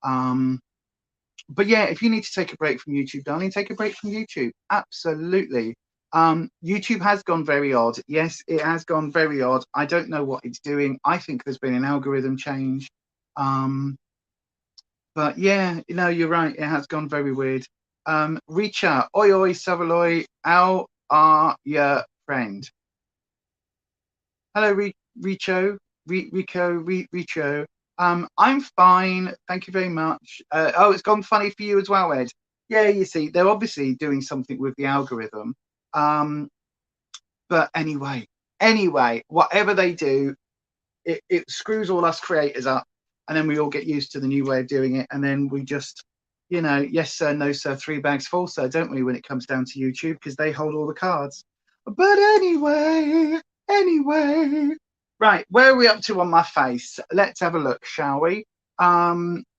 But yeah, if you need to take a break from YouTube, darling, take a break from YouTube. Absolutely. YouTube has gone very odd. Yes, it has gone very odd. I don't know what it's doing. I think there's been an algorithm change. But yeah, you know, you're right. It has gone very weird. Richa, oi oi Savaloy, how are you, friend? Hello, Richo, Richo. I'm fine, thank you very much. Oh, it's gone funny for you as well, Ed. Yeah, you see, they're obviously doing something with the algorithm. But anyway, whatever they do, it screws all us creators up, and then we all get used to the new way of doing it, and then we just, you know, yes sir, no sir, 3 bags full sir, don't we, when it comes down to YouTube, because they hold all the cards. But anyway, right, where are we up to on my face? Let's have a look, shall we?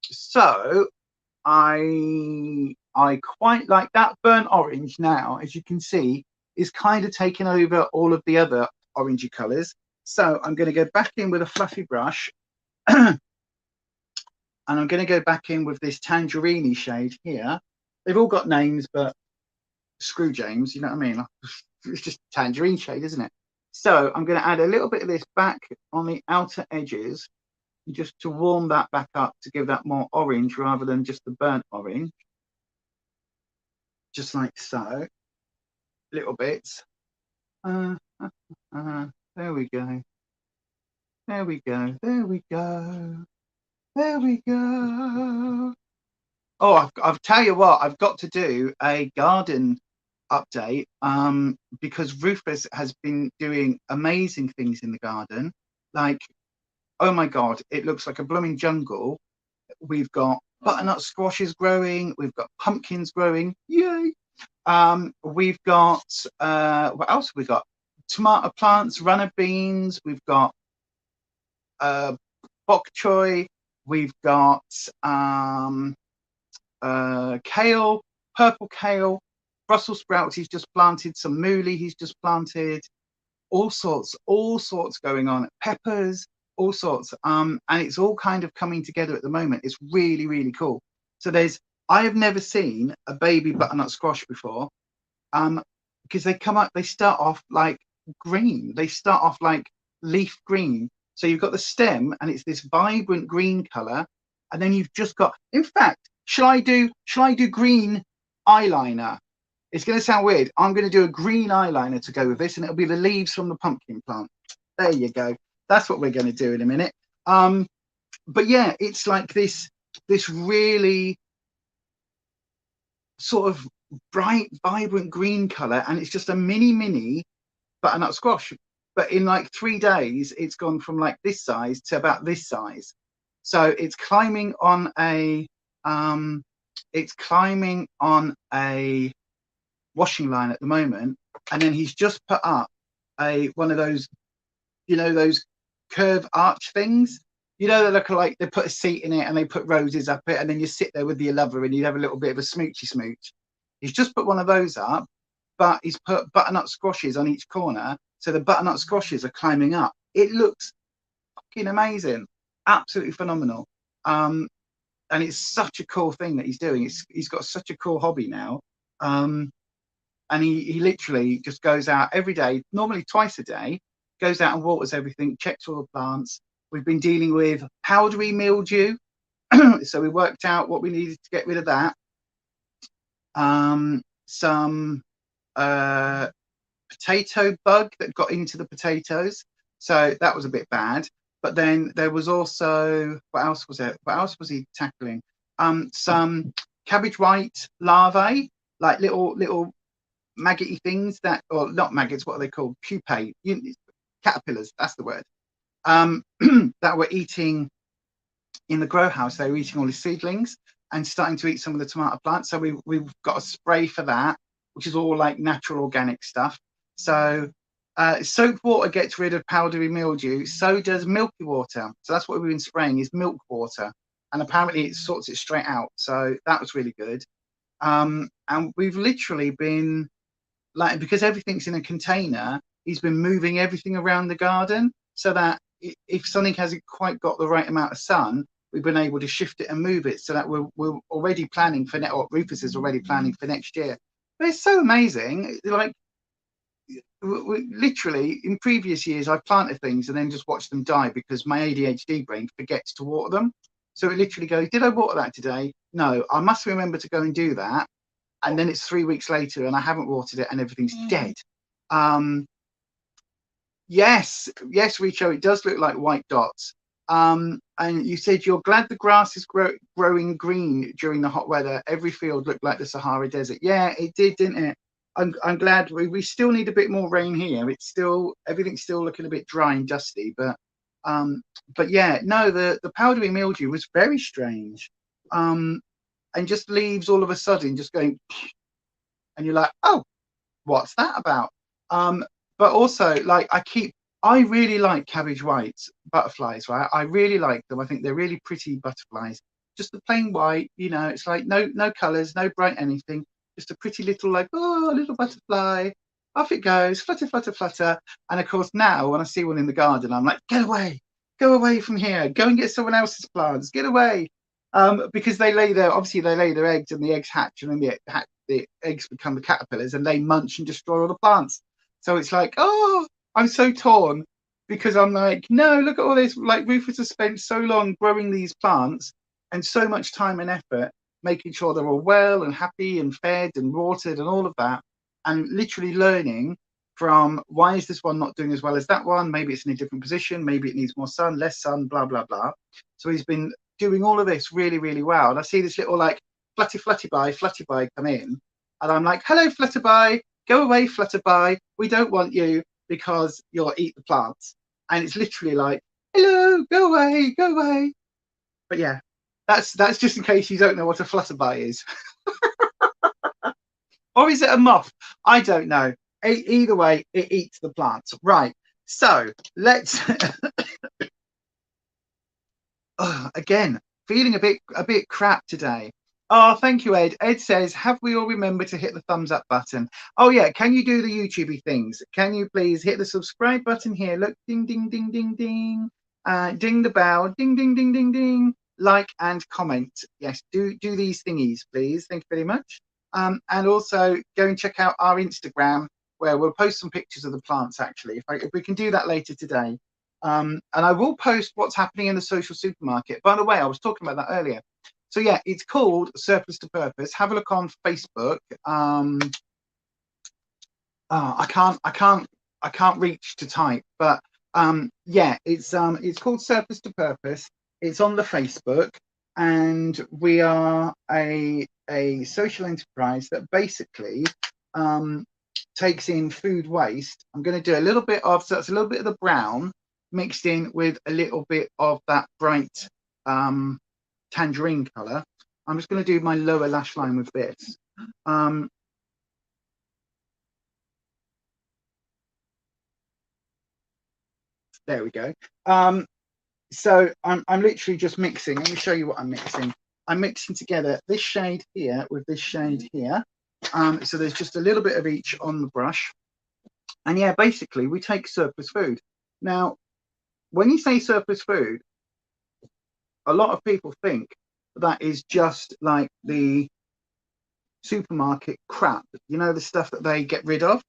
So I quite like that burnt orange now, as you can see, is kind of taking over all of the other orangey colors. So I'm going to go back in with a fluffy brush and I'm going to go back in with this tangerine shade here. They've all got names, but screw James, you know what I mean? It's just tangerine shade, isn't it? So I'm going to add a little bit of this back on the outer edges, just to warm that back up, to give that more orange rather than just the burnt orange. Just like so. Little bits. There we go. There we go. There we go. There we go. Oh, I'll tell you what, I've got to do a garden update because Rufus has been doing amazing things in the garden. Like, oh my God, it looks like a blooming jungle. We've got butternut squashes growing. We've got pumpkins growing. Yay. We've got, what else have we got? Tomato plants, runner beans. We've got bok choy. We've got kale, purple kale, Brussels sprouts. He's just planted some mooli. He's just planted all sorts going on. Peppers, all sorts. And it's all kind of coming together at the moment. It's really, really cool. So I have never seen a baby butternut squash before, because they start off like green. They start off like leaf green. So you've got the stem and it's this vibrant green color. And then you've just got, in fact, shall I do green eyeliner? It's going to sound weird. I'm going to do a green eyeliner to go with this, and it'll be the leaves from the pumpkin plant. There you go. That's what we're going to do in a minute. But yeah, it's like this really sort of bright, vibrant green color, and it's just a mini butternut squash. But in like 3 days, it's gone from like this size to about this size. So it's climbing on a washing line at the moment, and then he's just put up one of those, you know, those curve arch things. You know, they look like they put a seat in it and they put roses up it, and then you sit there with your lover and you have a little bit of a smoochy smooch. He's just put one of those up, but he's put butternut squashes on each corner, so the butternut squashes are climbing up. It looks fucking amazing, absolutely phenomenal. And it's such a cool thing that he's doing. He's got such a cool hobby now. And he literally just goes out every day, normally twice a day, goes out and waters everything, checks all the plants. We've been dealing with powdery mildew, so we worked out what we needed to get rid of that. Some potato bug that got into the potatoes, so that was a bit bad. But then there was also, what else was it? What else was he tackling? Some cabbage white larvae, like little maggoty things that, or not maggots, what are they called? Pupae, caterpillars, that's the word. That were eating in the grow house. They were eating all the seedlings and starting to eat some of the tomato plants. So we've got a spray for that, which is all like natural organic stuff. So soap water gets rid of powdery mildew, so does milky water. So that's what we've been spraying, is milk water, and apparently it sorts it straight out. So that was really good. And we've literally been like, because everything's in a container, he's been moving everything around the garden so that if something hasn't quite got the right amount of sun, we've been able to shift it and move it so that we're already planning for or Rufus is already planning for next year. But it's so amazing. Like, we literally in previous years I've planted things and then just watched them die because my ADHD brain forgets to water them. So it literally goes, did I water that today? No, I must remember to go and do that. And then it's 3 weeks later and I haven't watered it and everything's dead. Yes, Richo, it does look like white dots. And you said you're glad the grass is growing green during the hot weather. Every field looked like the Sahara Desert. Yeah, it did, didn't it? I'm glad. We still need a bit more rain here. It's still, everything's still looking a bit dry and dusty. But yeah, no, the powdery mildew was very strange. And just leaves all of a sudden just going, and you're like, oh, what's that about? But also, like, I really like cabbage white butterflies, right? I really like them. I think they're really pretty butterflies. Just the plain white, you know, it's like no colors, no bright anything. Just a pretty little, like, oh, a little butterfly. Off it goes, flutter, flutter, flutter. And of course, now when I see one in the garden, I'm like, get away, go away from here. Go and get someone else's plants. Get away. Because they lay their eggs and the eggs hatch, and then the eggs become the caterpillars and they munch and destroy all the plants. So it's like, oh, I'm so torn because I'm like, no, look at all this. Like, Rufus has spent so long growing these plants and so much time and effort making sure they're all well and happy and fed and watered and all of that, and literally learning from, why is this one not doing as well as that one? Maybe it's in a different position. Maybe it needs more sun, less sun, blah, blah, blah. So he's been doing all of this really, really well. And I see this little like flutterby come in, and I'm like, hello, flutterby, go away, flutterby. We don't want you because you'll eat the plants. And it's literally like, hello, go away, go away. But yeah, that's just in case you don't know what a flutterby is. Or is it a moth? I don't know. Either way, it eats the plants. Right. So let's again, feeling a bit crap today. Oh, thank you, Ed. Ed says, have we all remembered to hit the thumbs up button? Oh yeah, can you do the YouTubey things? Can you please hit the subscribe button here? Look, ding, ding, ding, ding, ding. Ding the bell, ding, ding, ding, ding, ding. Like and comment. Yes, do these thingies, please. Thank you very much. And also go and check out our Instagram, where we'll post some pictures of the plants, actually. If we can do that later today. And I will post what's happening in the social supermarket. By the way, I was talking about that earlier. So yeah, it's called Surplus to Purpose. Have a look on Facebook. I can't reach to type, but Yeah, it's called Surplus to Purpose. It's on the Facebook, and we are a social enterprise that basically takes in food waste. I'm going to do a little bit of, so it's a little bit of the brown mixed in with a little bit of that bright tangerine color. I'm just going to do my lower lash line with this. There we go. So I'm literally just mixing. Let me show you what I'm mixing. I'm mixing together this shade here with this shade here. So there's just a little bit of each on the brush. And yeah, basically we take surplus food. Now, when you say surplus food, a lot of people think that is just like the supermarket crap, you know, the stuff that they get rid of.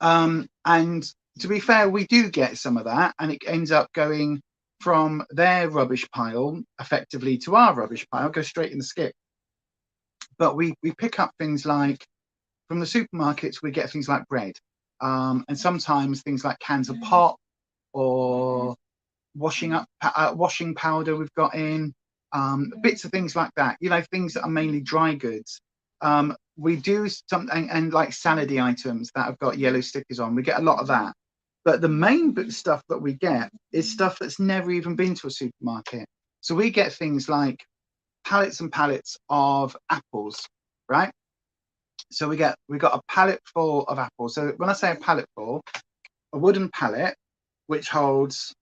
And to be fair, we do get some of that, and it ends up going from their rubbish pile effectively to our rubbish pile, go straight in the skip. But we pick up things like, from the supermarkets, we get things like bread, and sometimes things like cans of pop or washing powder we've got in, bits of things like that, you know, things that are mainly dry goods. We do something, and like salady items that have got yellow stickers on, we get a lot of that. But the main stuff that we get is stuff that's never even been to a supermarket. So we get things like pallets and pallets of apples, right? So we got a pallet full of apples. So when I say a pallet full, a wooden pallet which holds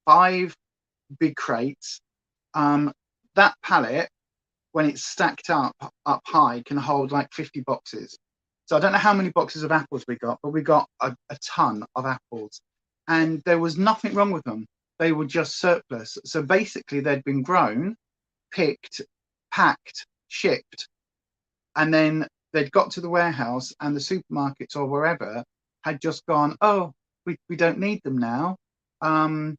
5 big crates. That pallet, when it's stacked up high, can hold like 50 boxes. So I don't know how many boxes of apples we got, but we got a ton of apples, and there was nothing wrong with them. They were just surplus. So basically they'd been grown, picked, packed, shipped, and then they'd got to the warehouse, and the supermarkets or wherever had just gone, oh, we don't need them now. And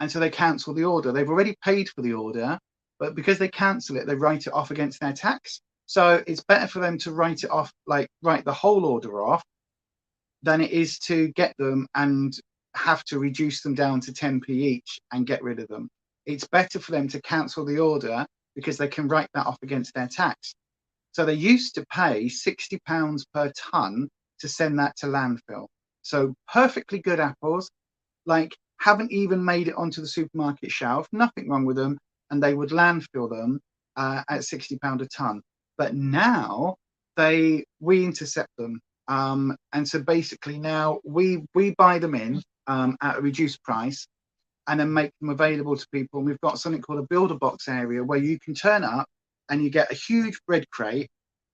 so they cancel the order. They've already paid for the order, but because they cancel it, they write it off against their tax. So it's better for them to write it off, like write the whole order off, than it is to get them and have to reduce them down to 10p each and get rid of them. It's better for them to cancel the order because they can write that off against their tax. So they used to pay £60 per ton to send that to landfill. So perfectly good apples, like haven't even made it onto the supermarket shelf, nothing wrong with them, and they would landfill them at £60 a ton. But now we intercept them, and so basically now we buy them in at a reduced price and then make them available to people. And we've got something called a builder box area where you can turn up and you get a huge bread crate,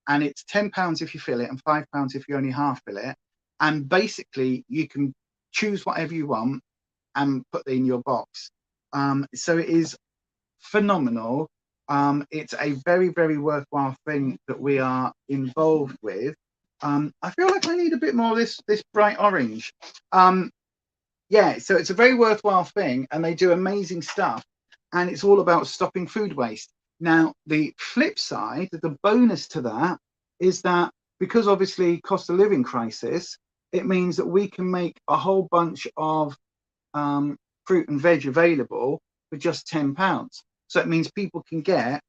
and it's £10 if you fill it and £5 if you only half fill it. And basically you can choose whatever you want and put it in your box. So it is phenomenal. It's a very, very worthwhile thing that we are involved with. I feel like I need a bit more of this bright orange. Yeah, so it's a very worthwhile thing, and they do amazing stuff, and it's all about stopping food waste. Now, the flip side, the bonus to that, is that because obviously cost of living crisis, it means that we can make a whole bunch of fruit and veg available for just £10. So it means people can get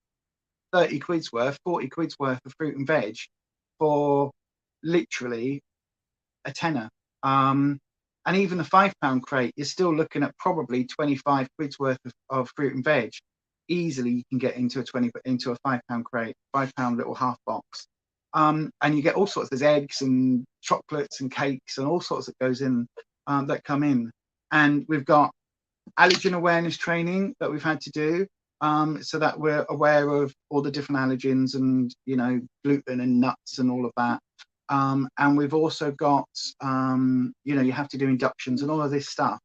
30 quid's worth, 40 quid's worth of fruit and veg for literally a tenner. And even the £5 crate, you're still looking at probably 25 quid's worth of fruit and veg. Easily you can get into a £5 crate, £5 little half box. And you get all sorts, there's eggs and chocolates and cakes and all sorts that goes in, that come in. And we've got allergen awareness training that we've had to do, so that we're aware of all the different allergens and, you know, gluten and nuts and all of that. And we've also got, you know, you have to do inductions and all of this stuff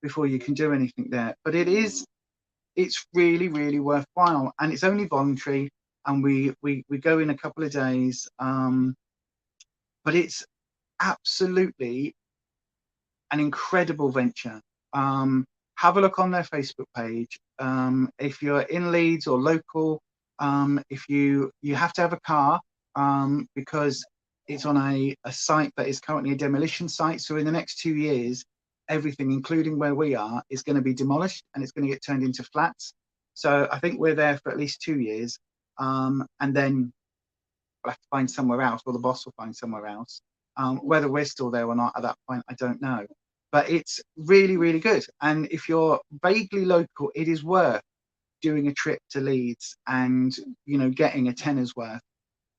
before you can do anything there. But it's really, really worthwhile, and it's only voluntary, and we go in a couple of days. But it's absolutely an incredible venture. Have a look on their Facebook page. If you're in Leeds or local, if you have to have a car, because it's on a site that is currently a demolition site. So in the next 2 years, everything, including where we are, is going to be demolished and it's going to get turned into flats. So I think we're there for at least 2 years, and then we'll have to find somewhere else, or the boss will find somewhere else. Whether we're still there or not at that point, I don't know. But it's really, really good. And if you're vaguely local, it is worth doing a trip to Leeds and, you know, getting a tenner's worth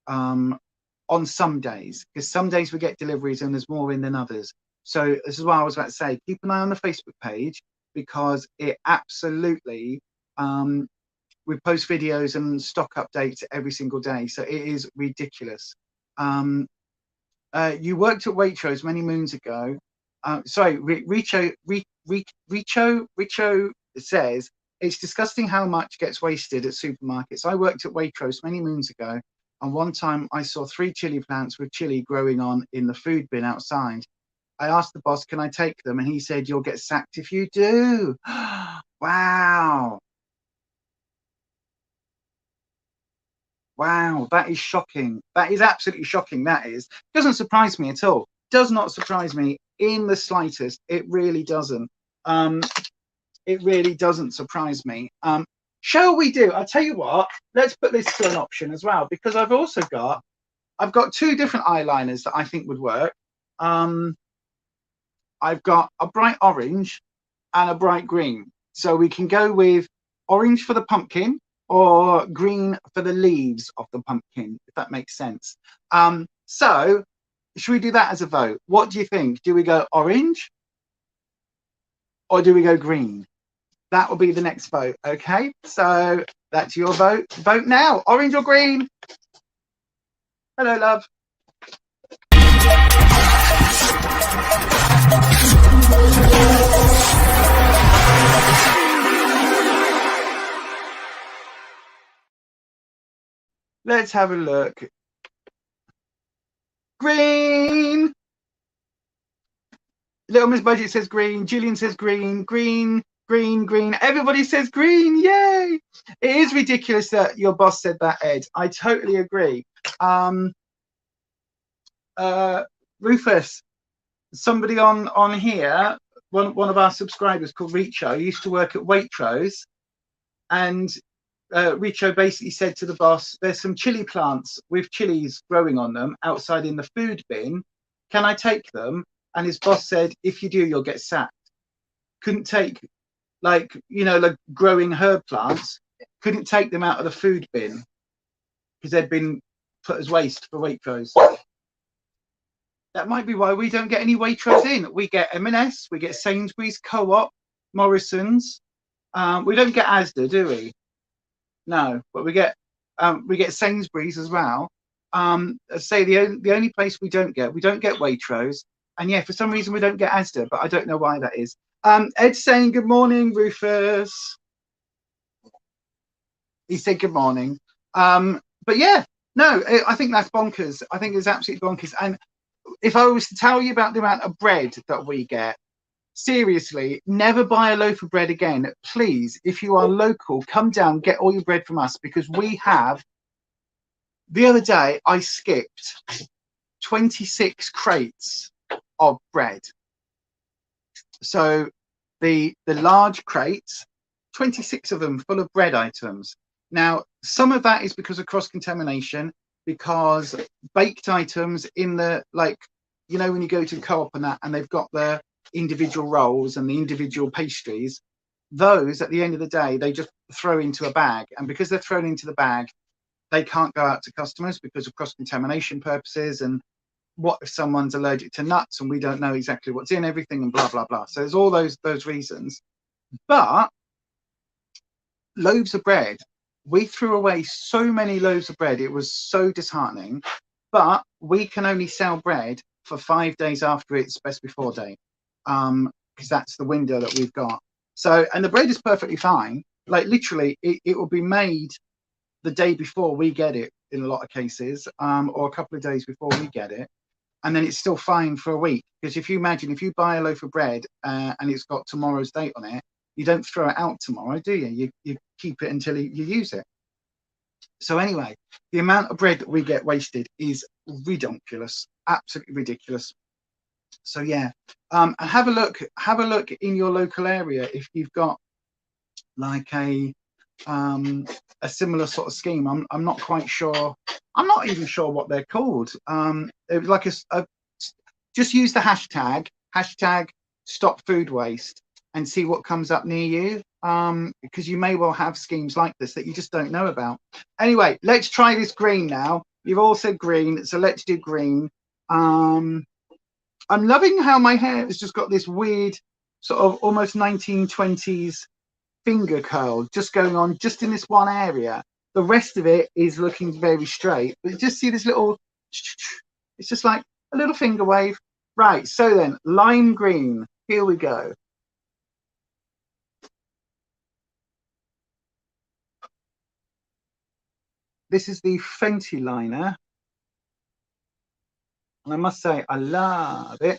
on some days, because some days we get deliveries and there's more in than others. So this is what I was about to say. Keep an eye on the Facebook page, because it absolutely, we post videos and stock updates every single day. So it is ridiculous. You worked at Waitrose many moons ago. Sorry, Richo says, it's disgusting how much gets wasted at supermarkets. I worked at Waitrose many moons ago, and one time I saw 3 chili plants with chili growing on in the food bin outside. I asked the boss, can I take them? And he said, you'll get sacked if you do. Wow. Wow, that is shocking. That is absolutely shocking. That is. Doesn't surprise me at all. Does not surprise me in the slightest. It really doesn't. It really doesn't surprise me. Shall we do? I'll tell you what. Let's put this to an option as well, because I've got 2 different eyeliners that I think would work. I've got a bright orange and a bright green. So we can go with orange for the pumpkin or green for the leaves of the pumpkin, if that makes sense. So should we do that as a vote? What do you think? Do we go orange or do we go green? That will be the next vote. Okay, so that's your vote. Vote now. Orange or green? Hello, love. Let's have a look. Green. Little Miss Budget says green. Gillian says green. Green. Green, green. Everybody says green. Yay! It is ridiculous that your boss said that, Ed. I totally agree. Rufus, somebody on here, one of our subscribers called Richo, used to work at Waitrose, and Richo basically said to the boss, there's some chili plants with chilies growing on them outside in the food bin. Can I take them? And his boss said, if you do, you'll get sacked. Couldn't take, like, you know, like growing herb plants, couldn't take them out of the food bin because they'd been put as waste for Waitrose. That might be why we don't get any Waitrose in. We get M&S, we get Sainsbury's, Co-op, Morrison's. We don't get Asda, do we? No, but we get Sainsbury's as well. Say the only place we don't get Waitrose, and yeah, for some reason we don't get Asda, but I don't know why that is. Ed's saying good morning, Rufus. He said good morning. But yeah, no, I think that's bonkers. I think it's absolutely bonkers. And if I was to tell you about the amount of bread that we get, seriously, never buy a loaf of bread again. Please, if you are local, come down, get all your bread from us, because we have, the other day, I skipped 26 crates of bread. So the large crates, 26 of them full of bread items. Now, some of that is because of cross-contamination, because baked items in the, like, you know, when you go to Co-op and that, and they've got the individual rolls and the individual pastries, those at the end of the day they just throw into a bag, and because they're thrown into the bag, they can't go out to customers because of cross-contamination purposes. And what if someone's allergic to nuts and we don't know exactly what's in everything, and blah blah blah. So there's all those reasons. But loaves of bread, we threw away so many loaves of bread, it was so disheartening. But we can only sell bread for 5 days after its best before date, because that's the window that we've got. So, and the bread is perfectly fine. Like literally, it will be made the day before we get it in a lot of cases, or a couple of days before we get it, and then it's still fine for a week. Because if you imagine, if you buy a loaf of bread and it's got tomorrow's date on it, you don't throw it out tomorrow, do you? You keep it until you use it. So anyway, the amount of bread that we get wasted is ridiculous, absolutely ridiculous. So yeah, and have a look in your local area if you've got like a similar sort of scheme. I'm not quite sure. I'm not even sure what they're called. It was like just use the hashtag stop food waste and see what comes up near you, because you may well have schemes like this that you just don't know about. Anyway, let's try this green now. You've all said green, so let's do green. I'm loving how my hair has just got this weird sort of almost 1920s finger curl just going on just in this one area. The rest of it is looking very straight, but just see this little, it's just like a little finger wave. Right, so then lime green, here we go. This is the Fenty liner, and I must say I love it.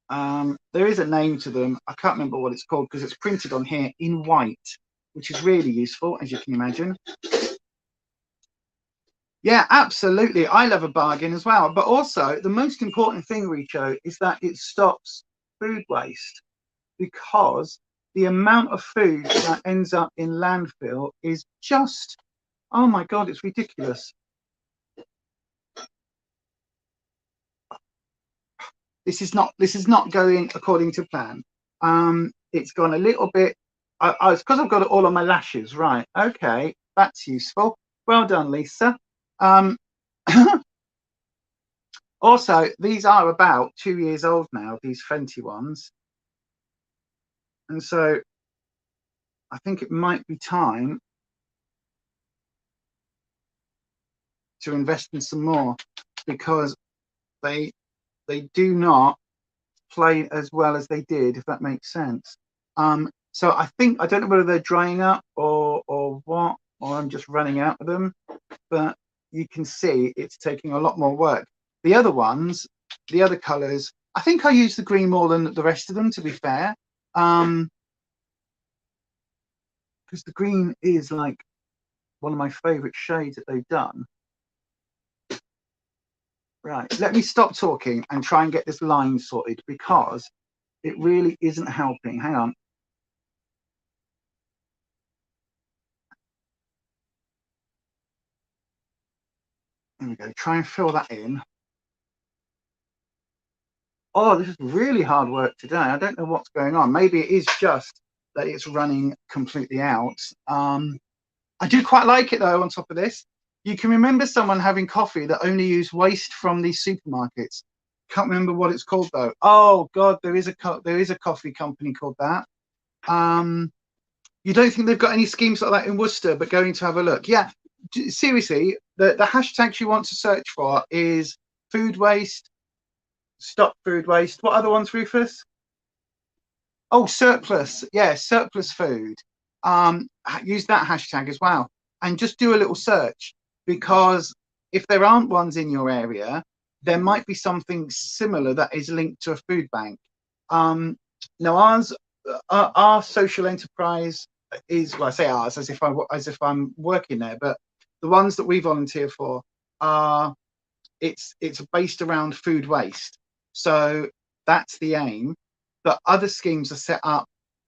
There is a name to them. I can't remember what it's called because it's printed on here in white, which is really useful, as you can imagine. Yeah, absolutely. I love a bargain as well. But also, the most important thing, Richo, is that it stops food waste, because the amount of food that ends up in landfill is just, oh my God, it's ridiculous. This is not going according to plan. It's gone a little bit. It's because I've got it all on my lashes. Right. Okay, that's useful. Well done, Lisa. Also, these are about 2 years old now, these Fenty ones, and so I think it might be time to invest in some more, because they do not play as well as they did, if that makes sense. So I think, I don't know whether they're drying up or what, or I'm just running out of them, but you can see it's taking a lot more work. The other ones, the other colors, I think I use the green more than the rest of them, to be fair, because the green is like one of my favorite shades that they've done. Right, let me stop talking and try and get this line sorted, because it really isn't helping. Hang on. There we go. Try and fill that in. Oh, this is really hard work today. I don't know what's going on. Maybe it is just that it's running completely out. I do quite like it though. On top of this, you can remember someone having coffee that only used waste from these supermarkets. Can't remember what it's called though. Oh God, there is a coffee company called that. You don't think they've got any schemes like that in Worcester, but going to have a look. Yeah, seriously, the hashtags you want to search for is food waste, stop food waste. What other ones, Rufus? Oh, surplus. Yeah, surplus food. Use that hashtag as well, and just do a little search, because if there aren't ones in your area, there might be something similar that is linked to a food bank. Now our social enterprise is, well, I say ours as if I'm working there, but the ones that we volunteer for are, it's based around food waste. So that's the aim. But other schemes are set up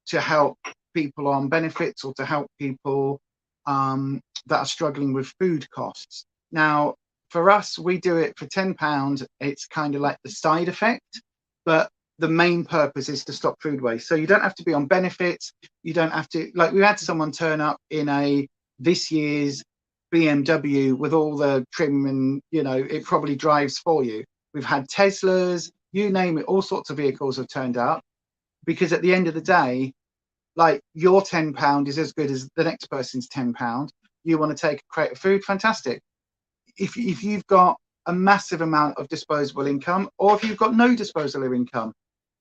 to help people on benefits, or to help people that are struggling with food costs. Now, for us, we do it for £10. It's kind of like the side effect, but the main purpose is to stop food waste. So you don't have to be on benefits. You don't have to, like, we had someone turn up in this year's BMW with all the trim, and it probably drives for you. We've had Teslas, you name it, all sorts of vehicles have turned up, because at the end of the day, like, your £10 is as good as the next person's £10. You want to take a crate of food, fantastic. If you've got a massive amount of disposable income, or if you've got no disposable income,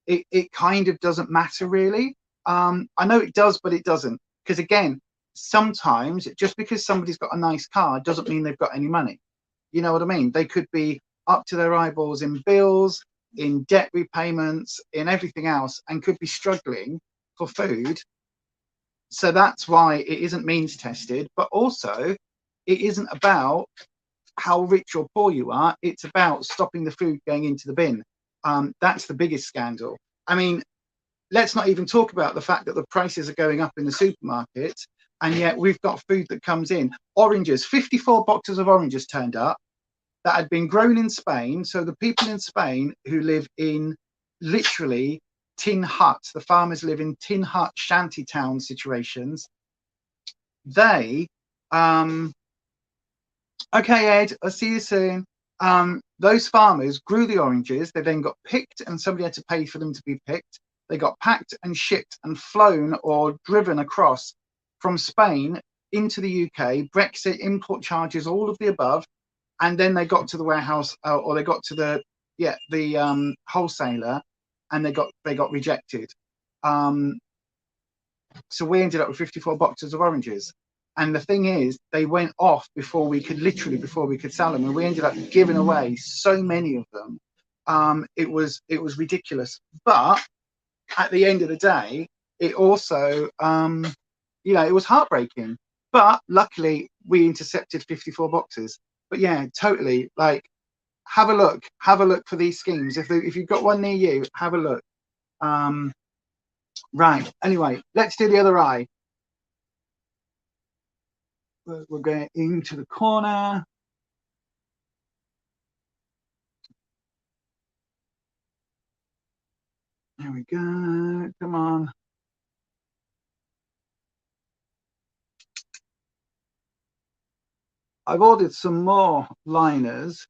it kind of doesn't matter really. I know it does, but it doesn't, because again, sometimes just because somebody's got a nice car doesn't mean they've got any money. You know what I mean? They could be up to their eyeballs in bills, in debt repayments, in everything else, and could be struggling for food. So that's why it isn't means tested, but also it isn't about how rich or poor you are. It's about stopping the food going into the bin. That's the biggest scandal. I mean, let's not even talk about the fact that the prices are going up in the supermarket, and yet we've got food that comes in. Oranges, 54 boxes of oranges turned up that had been grown in Spain. So the people in Spain who live in literally tin huts, the farmers live in tin hut shanty town situations. They, okay, Ed, I'll see you soon. Those farmers grew the oranges. They then got picked, and somebody had to pay for them to be picked. They got packed and shipped and flown or driven across from Spain into the UK, Brexit, import charges, all of the above. And then they got to the warehouse, or they got to the wholesaler, and they got rejected. So we ended up with 54 boxes of oranges. And the thing is, they went off before we could sell them, and we ended up giving away so many of them. It was ridiculous. But at the end of the day, it also, it was heartbreaking. But luckily, we intercepted 54 boxes. But yeah, totally. Like, have a look for these schemes. If you've got one near you, have a look. Right. Anyway, let's do the other eye. We're going into the corner. There we go. Come on. I've ordered some more liners.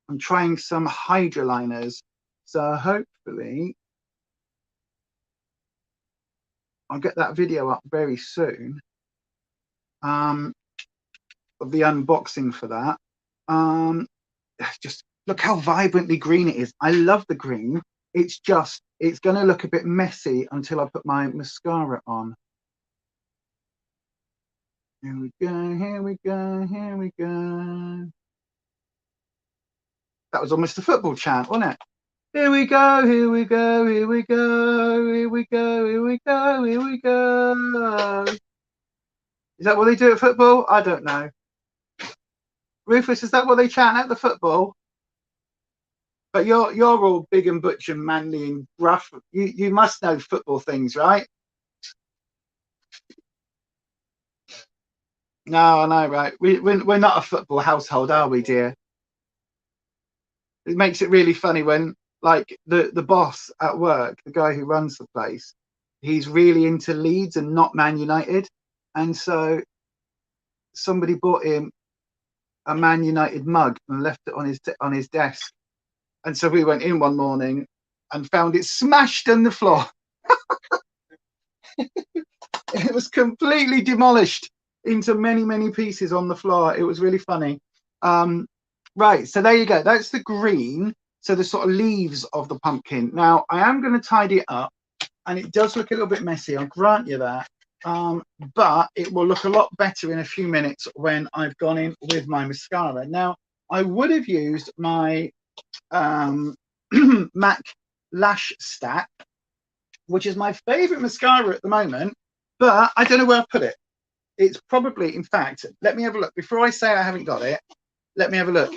I'm trying some Hydra liners. So hopefully I'll get that video up very soon. Of the unboxing for that. Just look how vibrantly green it is. I love the green. It's going to look a bit messy until I put my mascara on. Here we go, here we go, here we go. That was almost a football chant, wasn't it? Here we go, here we go, here we go, here we go, here we go, here we go. Is that what they do at football? I don't know. Rufus, is that what they chant at the football? But you're all big and butch and manly and rough. You must know football things, right? No, I know, right? We're not a football household, are we, dear? It makes it really funny when, like, the boss at work, the guy who runs the place, he's really into Leeds and not Man United, and so somebody bought him a Man United mug and left it on his desk. And so we went in one morning and found it smashed on the floor. It was completely demolished into many, many pieces on the floor. It was really funny. Right, so there you go. That's the green. So the sort of leaves of the pumpkin. Now, I am going to tidy it up, and it does look a little bit messy. I'll grant you that. But it will look a lot better in a few minutes when I've gone in with my mascara. Now, I would have used my MAC Lash Stack, which is my favorite mascara at the moment, but I don't know where I put it. It's probably, in fact, let me have a look. Before I say I haven't got it, let me have a look.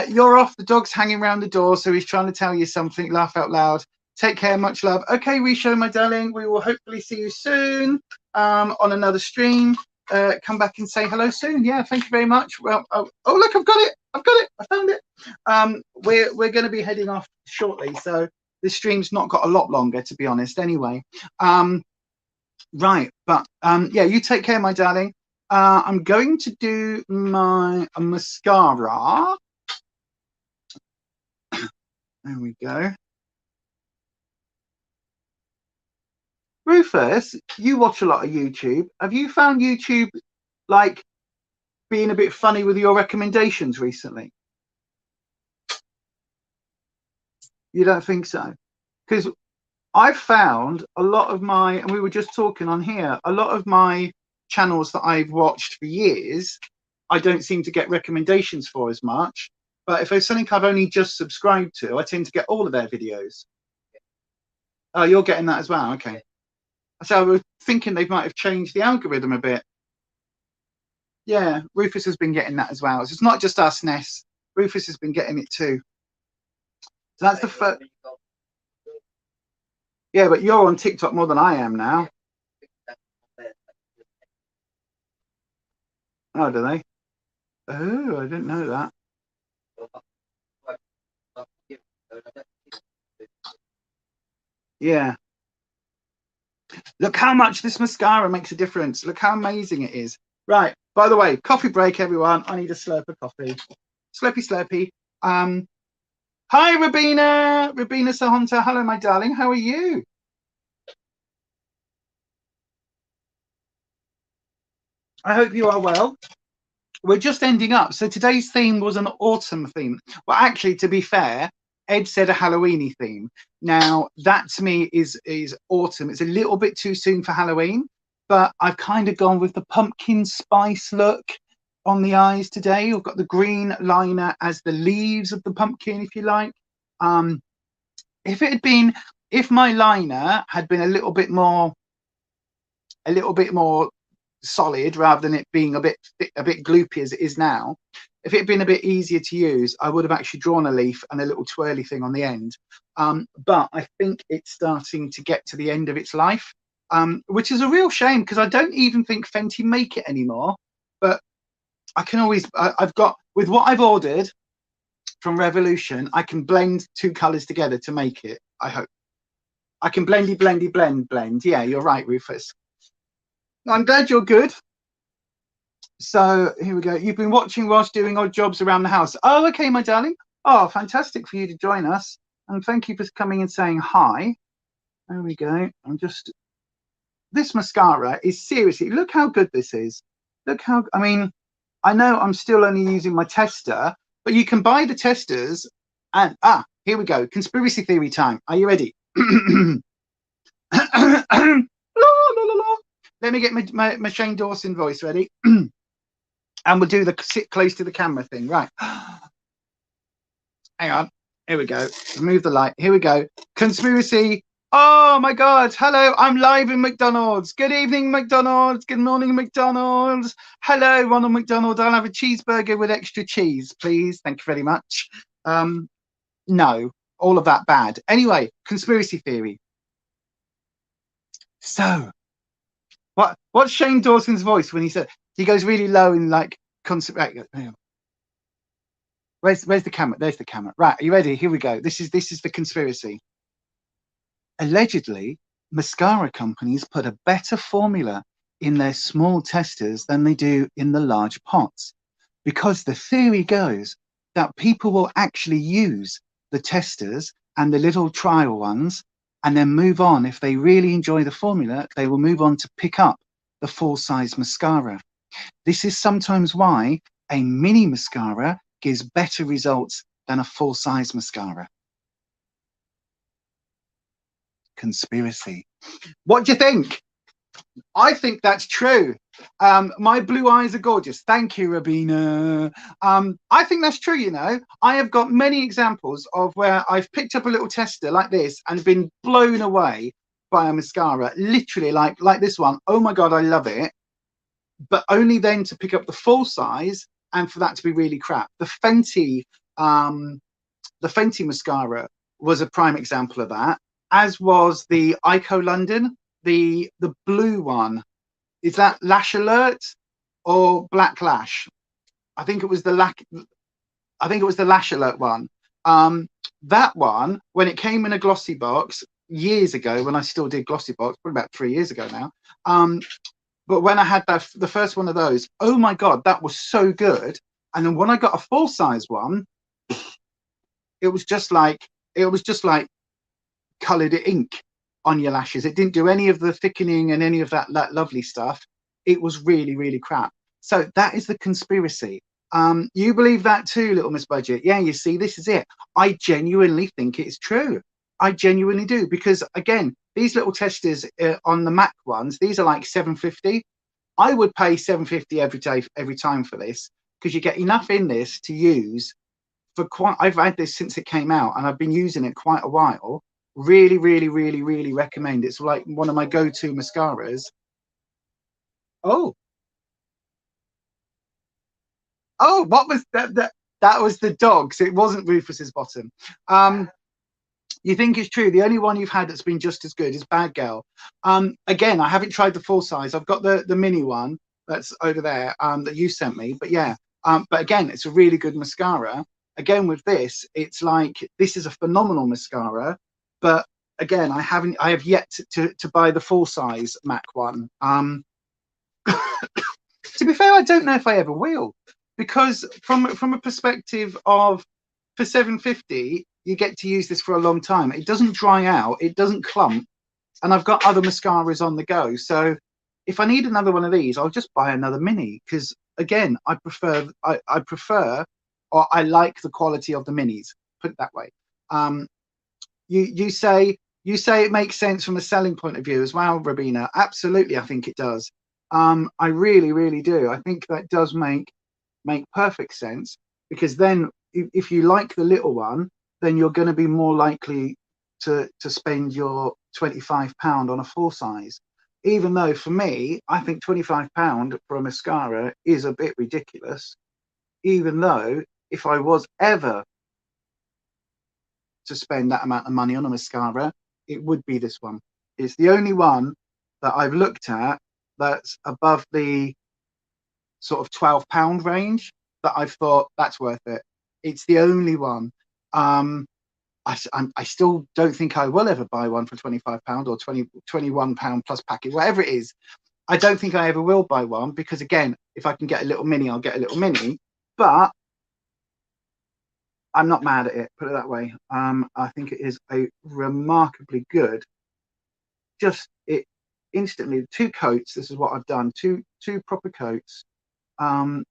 You're off. The dog's hanging around the door, so he's trying to tell you something. Laugh out loud. Take care. Much love. Okay, Risho, my darling. We will hopefully see you soon on another stream. Come back and say hello soon. Yeah, thank you very much. Well, oh look, I've got it. I found it. We're going to be heading off shortly, so this stream's not got a lot longer, to be honest. Anyway, right, but yeah, you take care, my darling. I'm going to do my mascara. There we go. Rufus, you watch a lot of YouTube. Have you found YouTube like being a bit funny with your recommendations recently? You don't think so? Because I've found a lot of my, and we were just talking on here, a lot of my channels that I've watched for years, I don't seem to get recommendations for as much. But if it's something I've only just subscribed to, I tend to get all of their videos. Oh, you're getting that as well? Okay. So I was thinking they might have changed the algorithm a bit. Yeah, Rufus has been getting that as well. So it's not just us, Ness. Rufus has been getting it too. So that's the first. Yeah, but you're on TikTok more than I am now. Oh, do they? Oh, I didn't know that. Yeah. Look how much this mascara makes a difference. Look how amazing it is. Right. By the way, coffee break, everyone. I need a slurp of coffee. Slurpy, slurpy. Hi, Rabina. Rabina Sahonta. Hello, my darling. How are you? I hope you are well. We're just ending up. So today's theme was an autumn theme. Well, actually, to be fair, Ed said a Halloweeny theme. Now, that to me is autumn. It's a little bit too soon for Halloween, but I've kind of gone with the pumpkin spice look on the eyes today. We've got the green liner as the leaves of the pumpkin, if you like. If it had been, if my liner had been a little bit more solid rather than it being a bit gloopy as it is now, if it had been a bit easier to use, I would have actually drawn a leaf and a little twirly thing on the end. But I think it's starting to get to the end of its life, which is a real shame because I don't even think Fenty make it anymore. But I can always, I've got, with what I've ordered from Revolution, I can blend two colours together to make it, I hope. I can blend. Yeah, you're right, Rufus. I'm glad you're good. So here we go. You've been watching whilst doing odd jobs around the house. Oh, okay, my darling. Oh, fantastic for you to join us. And thank you for coming and saying hi. There we go. This mascara is seriously, look how good this is. Look how, I mean, I know I'm still only using my tester, but you can buy the testers and, here we go. Conspiracy theory time. Are you ready? La, la, la, la. Let me get my Shane Dawson voice ready. And we'll do the sit close to the camera thing. Right. Hang on. Here we go. Remove the light. Here we go. Conspiracy. Oh my God. Hello. I'm live in McDonald's. Good evening, McDonald's. Good morning, McDonald's. Hello, Ronald McDonald. I'll have a cheeseburger with extra cheese, please. Thank you very much. No, all of that bad. Anyway, conspiracy theory. So, what's Shane Dawson's voice when he goes really low in like Where's the camera? There's the camera. Right, are you ready? Here we go. This is the conspiracy. Allegedly, mascara companies put a better formula in their small testers than they do in the large pots, because the theory goes that people will actually use the testers and the little trial ones and then move on. If they really enjoy the formula, they will move on to pick up the full-size mascara. This is sometimes why a mini mascara gives better results than a full-size mascara. Conspiracy. What do you think? I think that's true. My blue eyes are gorgeous. Thank you, Rabina. I think that's true, you know. I have got many examples of where I've picked up a little tester like this and been blown away by a mascara. Literally like this one. Oh my God, I love it. But only then to pick up the full size and for that to be really crap. The Fenty mascara was a prime example of that, as was the Ico London, the blue one. Is that Lash Alert or Black Lash? I think it was the Lash Alert one. That one, when it came in a glossy box years ago, when I still did glossy box, probably about 3 years ago now. But when I had the first one of those, oh my God, that was so good. And then when I got a full size one, it was just like colored ink on your lashes. It didn't do any of the thickening and any of that lovely stuff. It was really, really crap. So that is the conspiracy. You believe that too, Little Miss Budget? Yeah, you see, this is it. I genuinely think it's true. I genuinely do, because again, these little testers on the Mac ones, these are like $7.50. I would pay $7.50 every time for this, because you get enough in this to use for quite. I've had this since it came out, and I've been using it quite a while. Really, really, really, really recommend. It's like one of my go-to mascaras. Oh, what was that? That was the dogs. It wasn't Rufus's bottom. You think it's true? The only one you've had that's been just as good is Bad Girl. Again, I haven't tried the full size. I've got the mini one that's over there that you sent me. But yeah, but again, it's a really good mascara. Again, with this, it's like this is a phenomenal mascara. But again, I have yet to buy the full size MAC one. To be fair, I don't know if I ever will, because from a perspective of for 750, you get to use this for a long time. It doesn't dry out, it doesn't clump, and I've got other mascaras on the go. So if I need another one of these, I'll just buy another mini, because again, I prefer or I like the quality of the minis. Put it that way. You say it makes sense from a selling point of view as well, Rabina. Absolutely, I think it does. I really do. I think that does make perfect sense, because then if you like the little one, then you're going to be more likely to spend your £25 on a full size. Even though for me, I think £25 for a mascara is a bit ridiculous. Even though if I was ever to spend that amount of money on a mascara, it would be this one. It's the only one that I've looked at that's above the sort of £12 range that I've thought that's worth it. It's the only one. I still don't think I will ever buy one for £25 or £21 plus packet, whatever it is. I don't think I ever will buy one, because again, if I can get a little mini, I'll get a little mini. But I'm not mad at it, put it that way. I think it is a remarkably good. Just it instantly 2 coats. This is what I've done. Two proper coats. And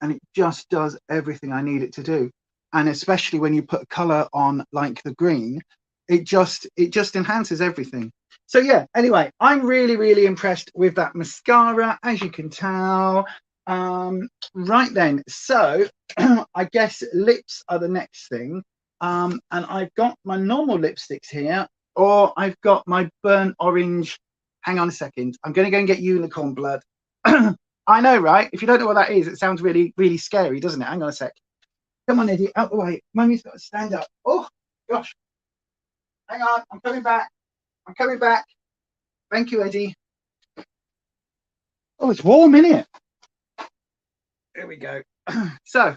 it just does everything I need it to do. And especially when you put color on like the green, it just enhances everything. So yeah, anyway, I'm really impressed with that mascara, as you can tell. Right then, so I guess lips are the next thing. And I've got my normal lipsticks here, or I've got my burnt orange. Hang on a second, I'm going to go and get unicorn blood. I know, right? If you don't know what that is, it sounds really scary, doesn't it? Hang on a sec. Come on, Eddie, out the way. Mummy's got to stand up. Oh, gosh. Hang on, I'm coming back. I'm coming back. Thank you, Eddie. Oh, it's warm, isn't it? There we go. So,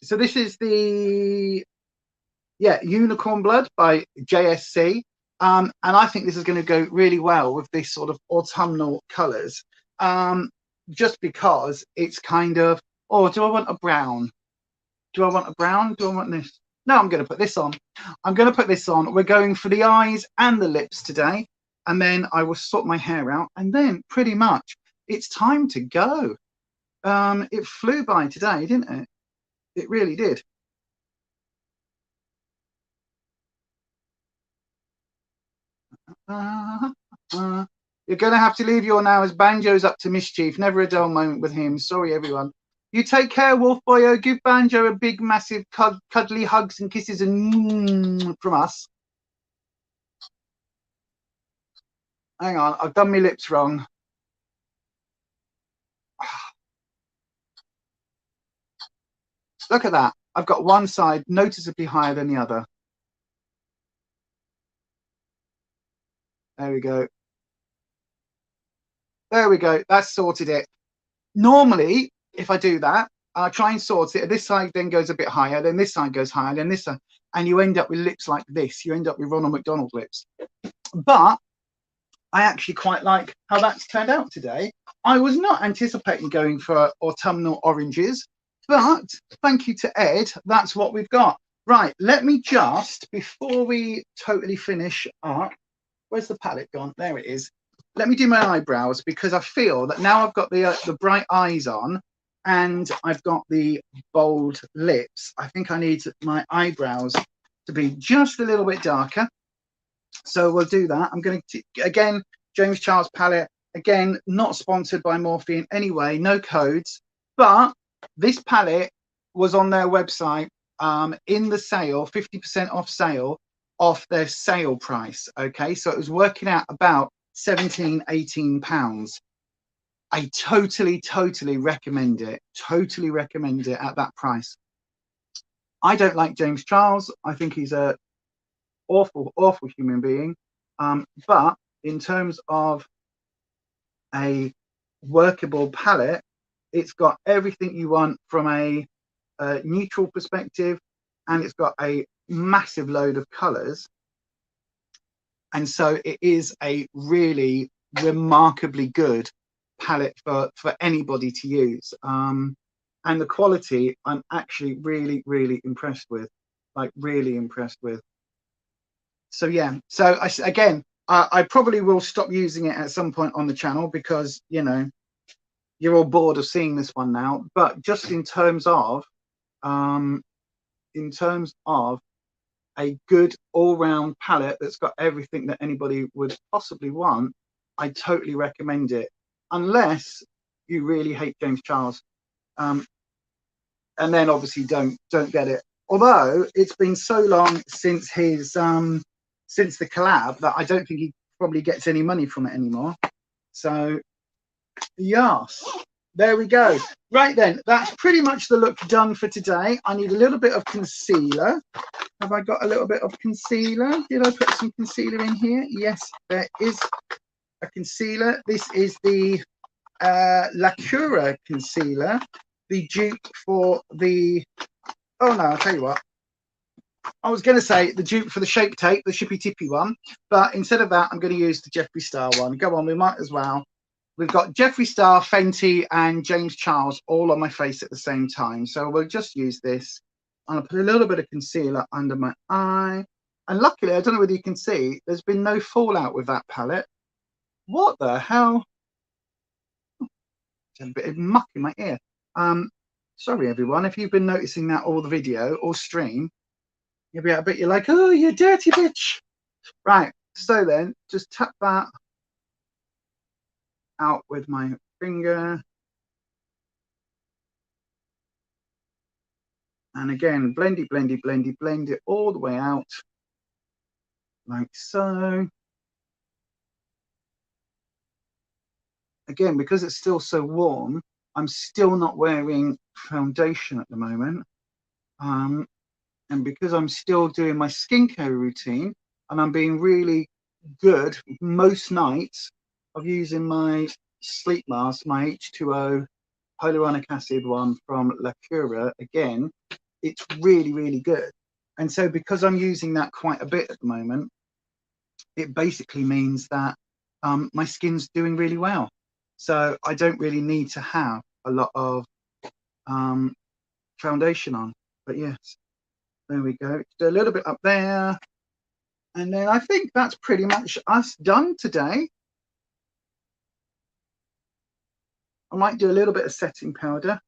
so this is the Unicorn Blood by JSC. And I think this is going to go really well with this sort of autumnal colours, just because it's kind of, oh, do I want a brown? Do I want a brown? Do I want this? No, I'm going to put this on. I'm going to put this on. We're going for the eyes and the lips today, and then I will sort my hair out, and then pretty much it's time to go. It flew by today, didn't it? It really did. You're going to have to leave your now, as Banjo's up to mischief. Never a dull moment with him. Sorry, everyone. You take care, Wolf Boyo. Give Banjo a big, massive, cuddly hugs and kisses and from us. Hang on, I've done my lips wrong. Look at that. I've got one side noticeably higher than the other. There we go. There we go. That's sorted it. Normally, if I do that, I try and sort it. This side then goes a bit higher, then this side goes higher, then this side, and you end up with lips like this. You end up with Ronald McDonald lips. But I actually quite like how that's turned out today. I was not anticipating going for autumnal oranges, but thank you to Ed, that's what we've got. Right, let me just, before we totally finish up, where's the palette gone? There it is. Let me do my eyebrows, because I feel that now I've got the bright eyes on and I've got the bold lips, I think I need my eyebrows to be just a little bit darker. So we'll do that. I'm going to, again, James Charles palette, again, not sponsored by Morphe in any way, no codes, but this palette was on their website in the sale, 50% off sale, off their sale price. Okay, so it was working out about £17, £18. I totally recommend it. Totally recommend it at that price. I don't like James Charles. I think he's a awful human being. But in terms of a workable palette, it's got everything you want from a neutral perspective, and it's got a massive load of colors, and so it is a really remarkably good palette for anybody to use. And the quality I'm actually really impressed with, like really impressed with. So yeah, so again, I probably will stop using it at some point on the channel, because you know you're all bored of seeing this one now. But just in terms of a good all-round palette that's got everything that anybody would possibly want, I totally recommend it, unless you really hate James Charles, and then obviously don't get it. Although it's been so long since his since the collab that I don't think he probably gets any money from it anymore. So yes, there we go. Right then, that's pretty much the look done for today. I need a little bit of concealer. Have I got a little bit of concealer? Did I put some concealer in here? Yes, there is a concealer. This is the Lacura concealer, the dupe for the, oh no, I'll tell you what, I was going to say the dupe for the Shape Tape, the Shippy Tippy one, but instead of that, I'm going to use the Jeffree Star one. Go on, we might as well. We've got Jeffree Star, Fenty, and James Charles all on my face at the same time. So we'll just use this. I'll put a little bit of concealer under my eye. And luckily, I don't know whether you can see, there's been no fallout with that palette. What the hell? There's a bit of muck in my ear. Sorry, everyone, if you've been noticing that all the video or stream. You'll be, I bet you're like, oh, you dirty bitch. Right, so then just tap that out with my finger. And again, blend it all the way out, like so. Again, because it's still so warm, I'm still not wearing foundation at the moment. And because I'm still doing my skincare routine, and I'm being really good most nights of using my sleep mask, my H2O hyaluronic acid one from Lacura, again, it's really good. And so because I'm using that quite a bit at the moment, it basically means that my skin's doing really well. So I don't really need to have a lot of foundation on. But yes, there we go. Do a little bit up there. And then I think that's pretty much us done today. I might do a little bit of setting powder.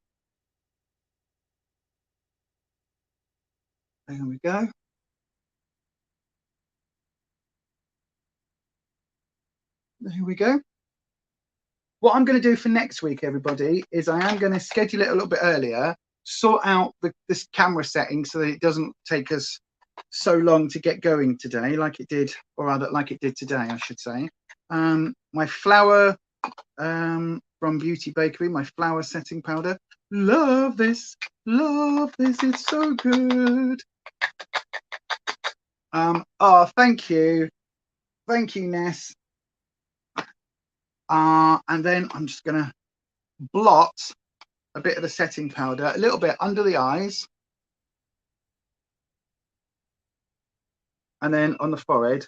There we go. There we go. What I'm going to do for next week, everybody, is I am going to schedule it a little bit earlier, sort out this camera setting so that it doesn't take us so long to get going today, like it did, or rather like it did today, I should say. My flower from Beauty Bakery, my flower setting powder. Love this, it's so good. Oh, thank you, Ness. And then I'm just gonna blot a bit of the setting powder, a little bit under the eyes, and then on the forehead,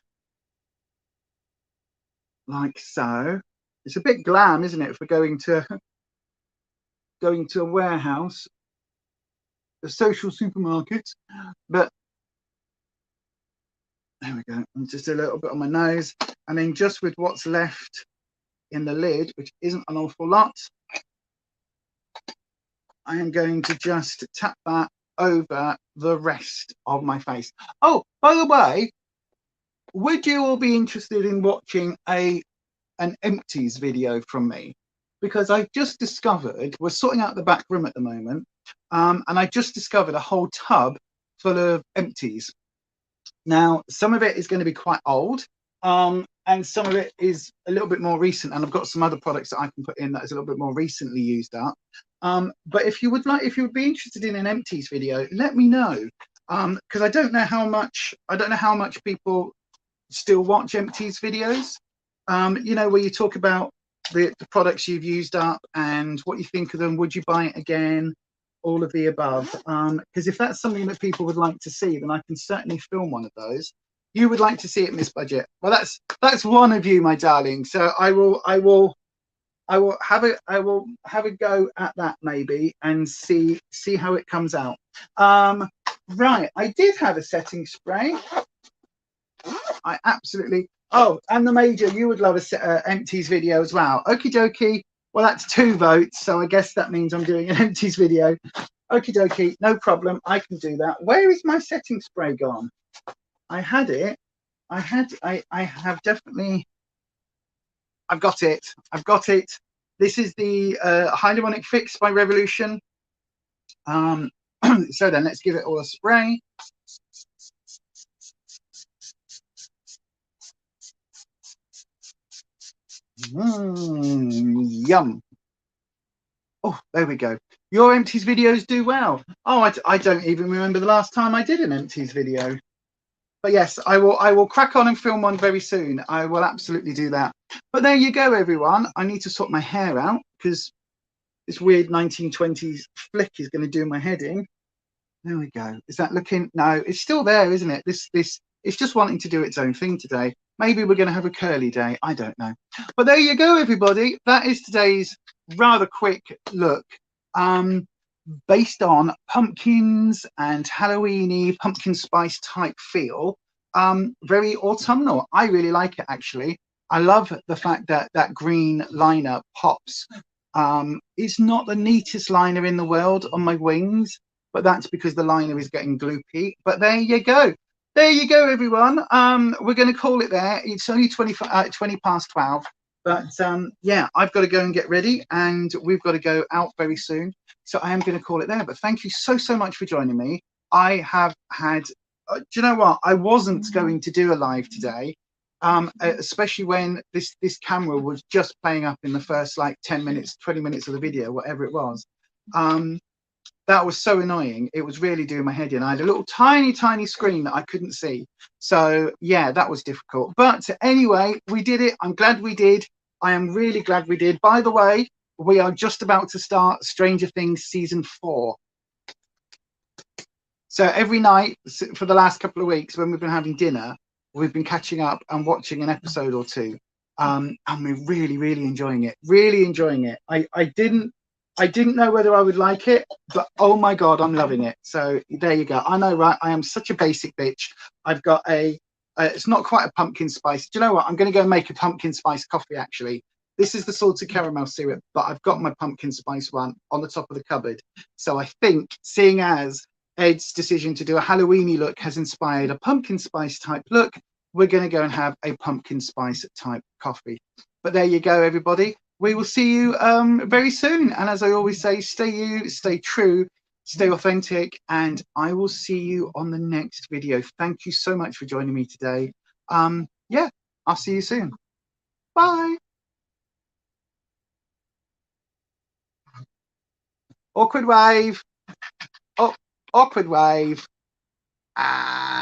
like so. It's a bit glam, isn't it, for going to a warehouse, a social supermarket, but there we go. And just a little bit on my nose, and then just with what's left in the lid, which isn't an awful lot, I am going to just tap that over the rest of my face. Oh, by the way, would you all be interested in watching an empties video from me? Because I just discovered, we're sorting out the back room at the moment, and I just discovered a whole tub full of empties. Now, some of it is going to be quite old, and some of it is a little bit more recent, and I've got some other products that I can put in that is a little bit more recently used up. But if you would be interested in an empties video, let me know, because I don't know how much people still watch empties videos, you know, where you talk about the products you've used up and what you think of them, would you buy it again, all of the above. Because if that's something that people would like to see, then I can certainly film one of those. You would like to see it in this budget? Well, that's one of you, my darling. So I will have a go at that maybe and see how it comes out. Right, I did have a setting spray. I absolutely. Oh, and the Major, you would love a empties video as well. Okie dokie. Well, that's 2 votes, so I guess that means I'm doing an empties video. Okie dokie, no problem. I can do that. Where is my setting spray gone? I had it. I have definitely. I've got it. I've got it. This is the Hyaluronic Fix by Revolution. So then let's give it all a spray. Yum. Oh, there we go. Your empties videos do well. Oh, I don't even remember the last time I did an empties video. But yes, I will crack on and film one very soon. I will absolutely do that. But there you go, everyone. I need to sort my hair out because this weird 1920s flick is going to do my head in. There we go. Is that looking? No, it's still there, isn't it? This it's just wanting to do its own thing today. Maybe we're going to have a curly day. I don't know. But there you go, everybody. That is today's rather quick look. Based on pumpkins and Halloweeny pumpkin spice type feel. Very autumnal. I really like it, actually. I love the fact that that green liner pops. It's not the neatest liner in the world on my wings, but that's because the liner is getting gloopy. But there you go. There you go, everyone. We're going to call it there. It's only 20 past 12. But yeah, I've got to go and get ready, and we've got to go out very soon. So I am going to call it there. But thank you so much for joining me. I have had, do you know what? I wasn't going to do a live today, especially when this camera was just playing up in the first like 10 minutes, 20 minutes of the video, whatever it was. That was so annoying. It was really doing my head in. I had a little tiny screen that I couldn't see. So yeah, that was difficult. But anyway, we did it. I'm glad we did. I am really glad we did. By the way, we are just about to start Stranger Things season 4. So every night for the last couple of weeks when we've been having dinner, we've been catching up and watching an episode or two. And we're really enjoying it. Really enjoying it. I didn't know whether I would like it, but oh my God, I'm loving it. So there you go. I know, right? I am such a basic bitch. I've got it's not quite a pumpkin spice. Do you know what? I'm going to go make a pumpkin spice coffee, actually. This is the salted caramel syrup, but I've got my pumpkin spice one on the top of the cupboard. So I think, seeing as Ed's decision to do a Halloweeny look has inspired a pumpkin spice type look, we're going to go and have a pumpkin spice type coffee. But there you go, everybody. We will see you very soon. And as I always say, stay you, stay true, stay authentic, and I will see you on the next video. Thank you so much for joining me today. Yeah, I'll see you soon. Bye. Awkward wave. Oh, awkward wave. Ah.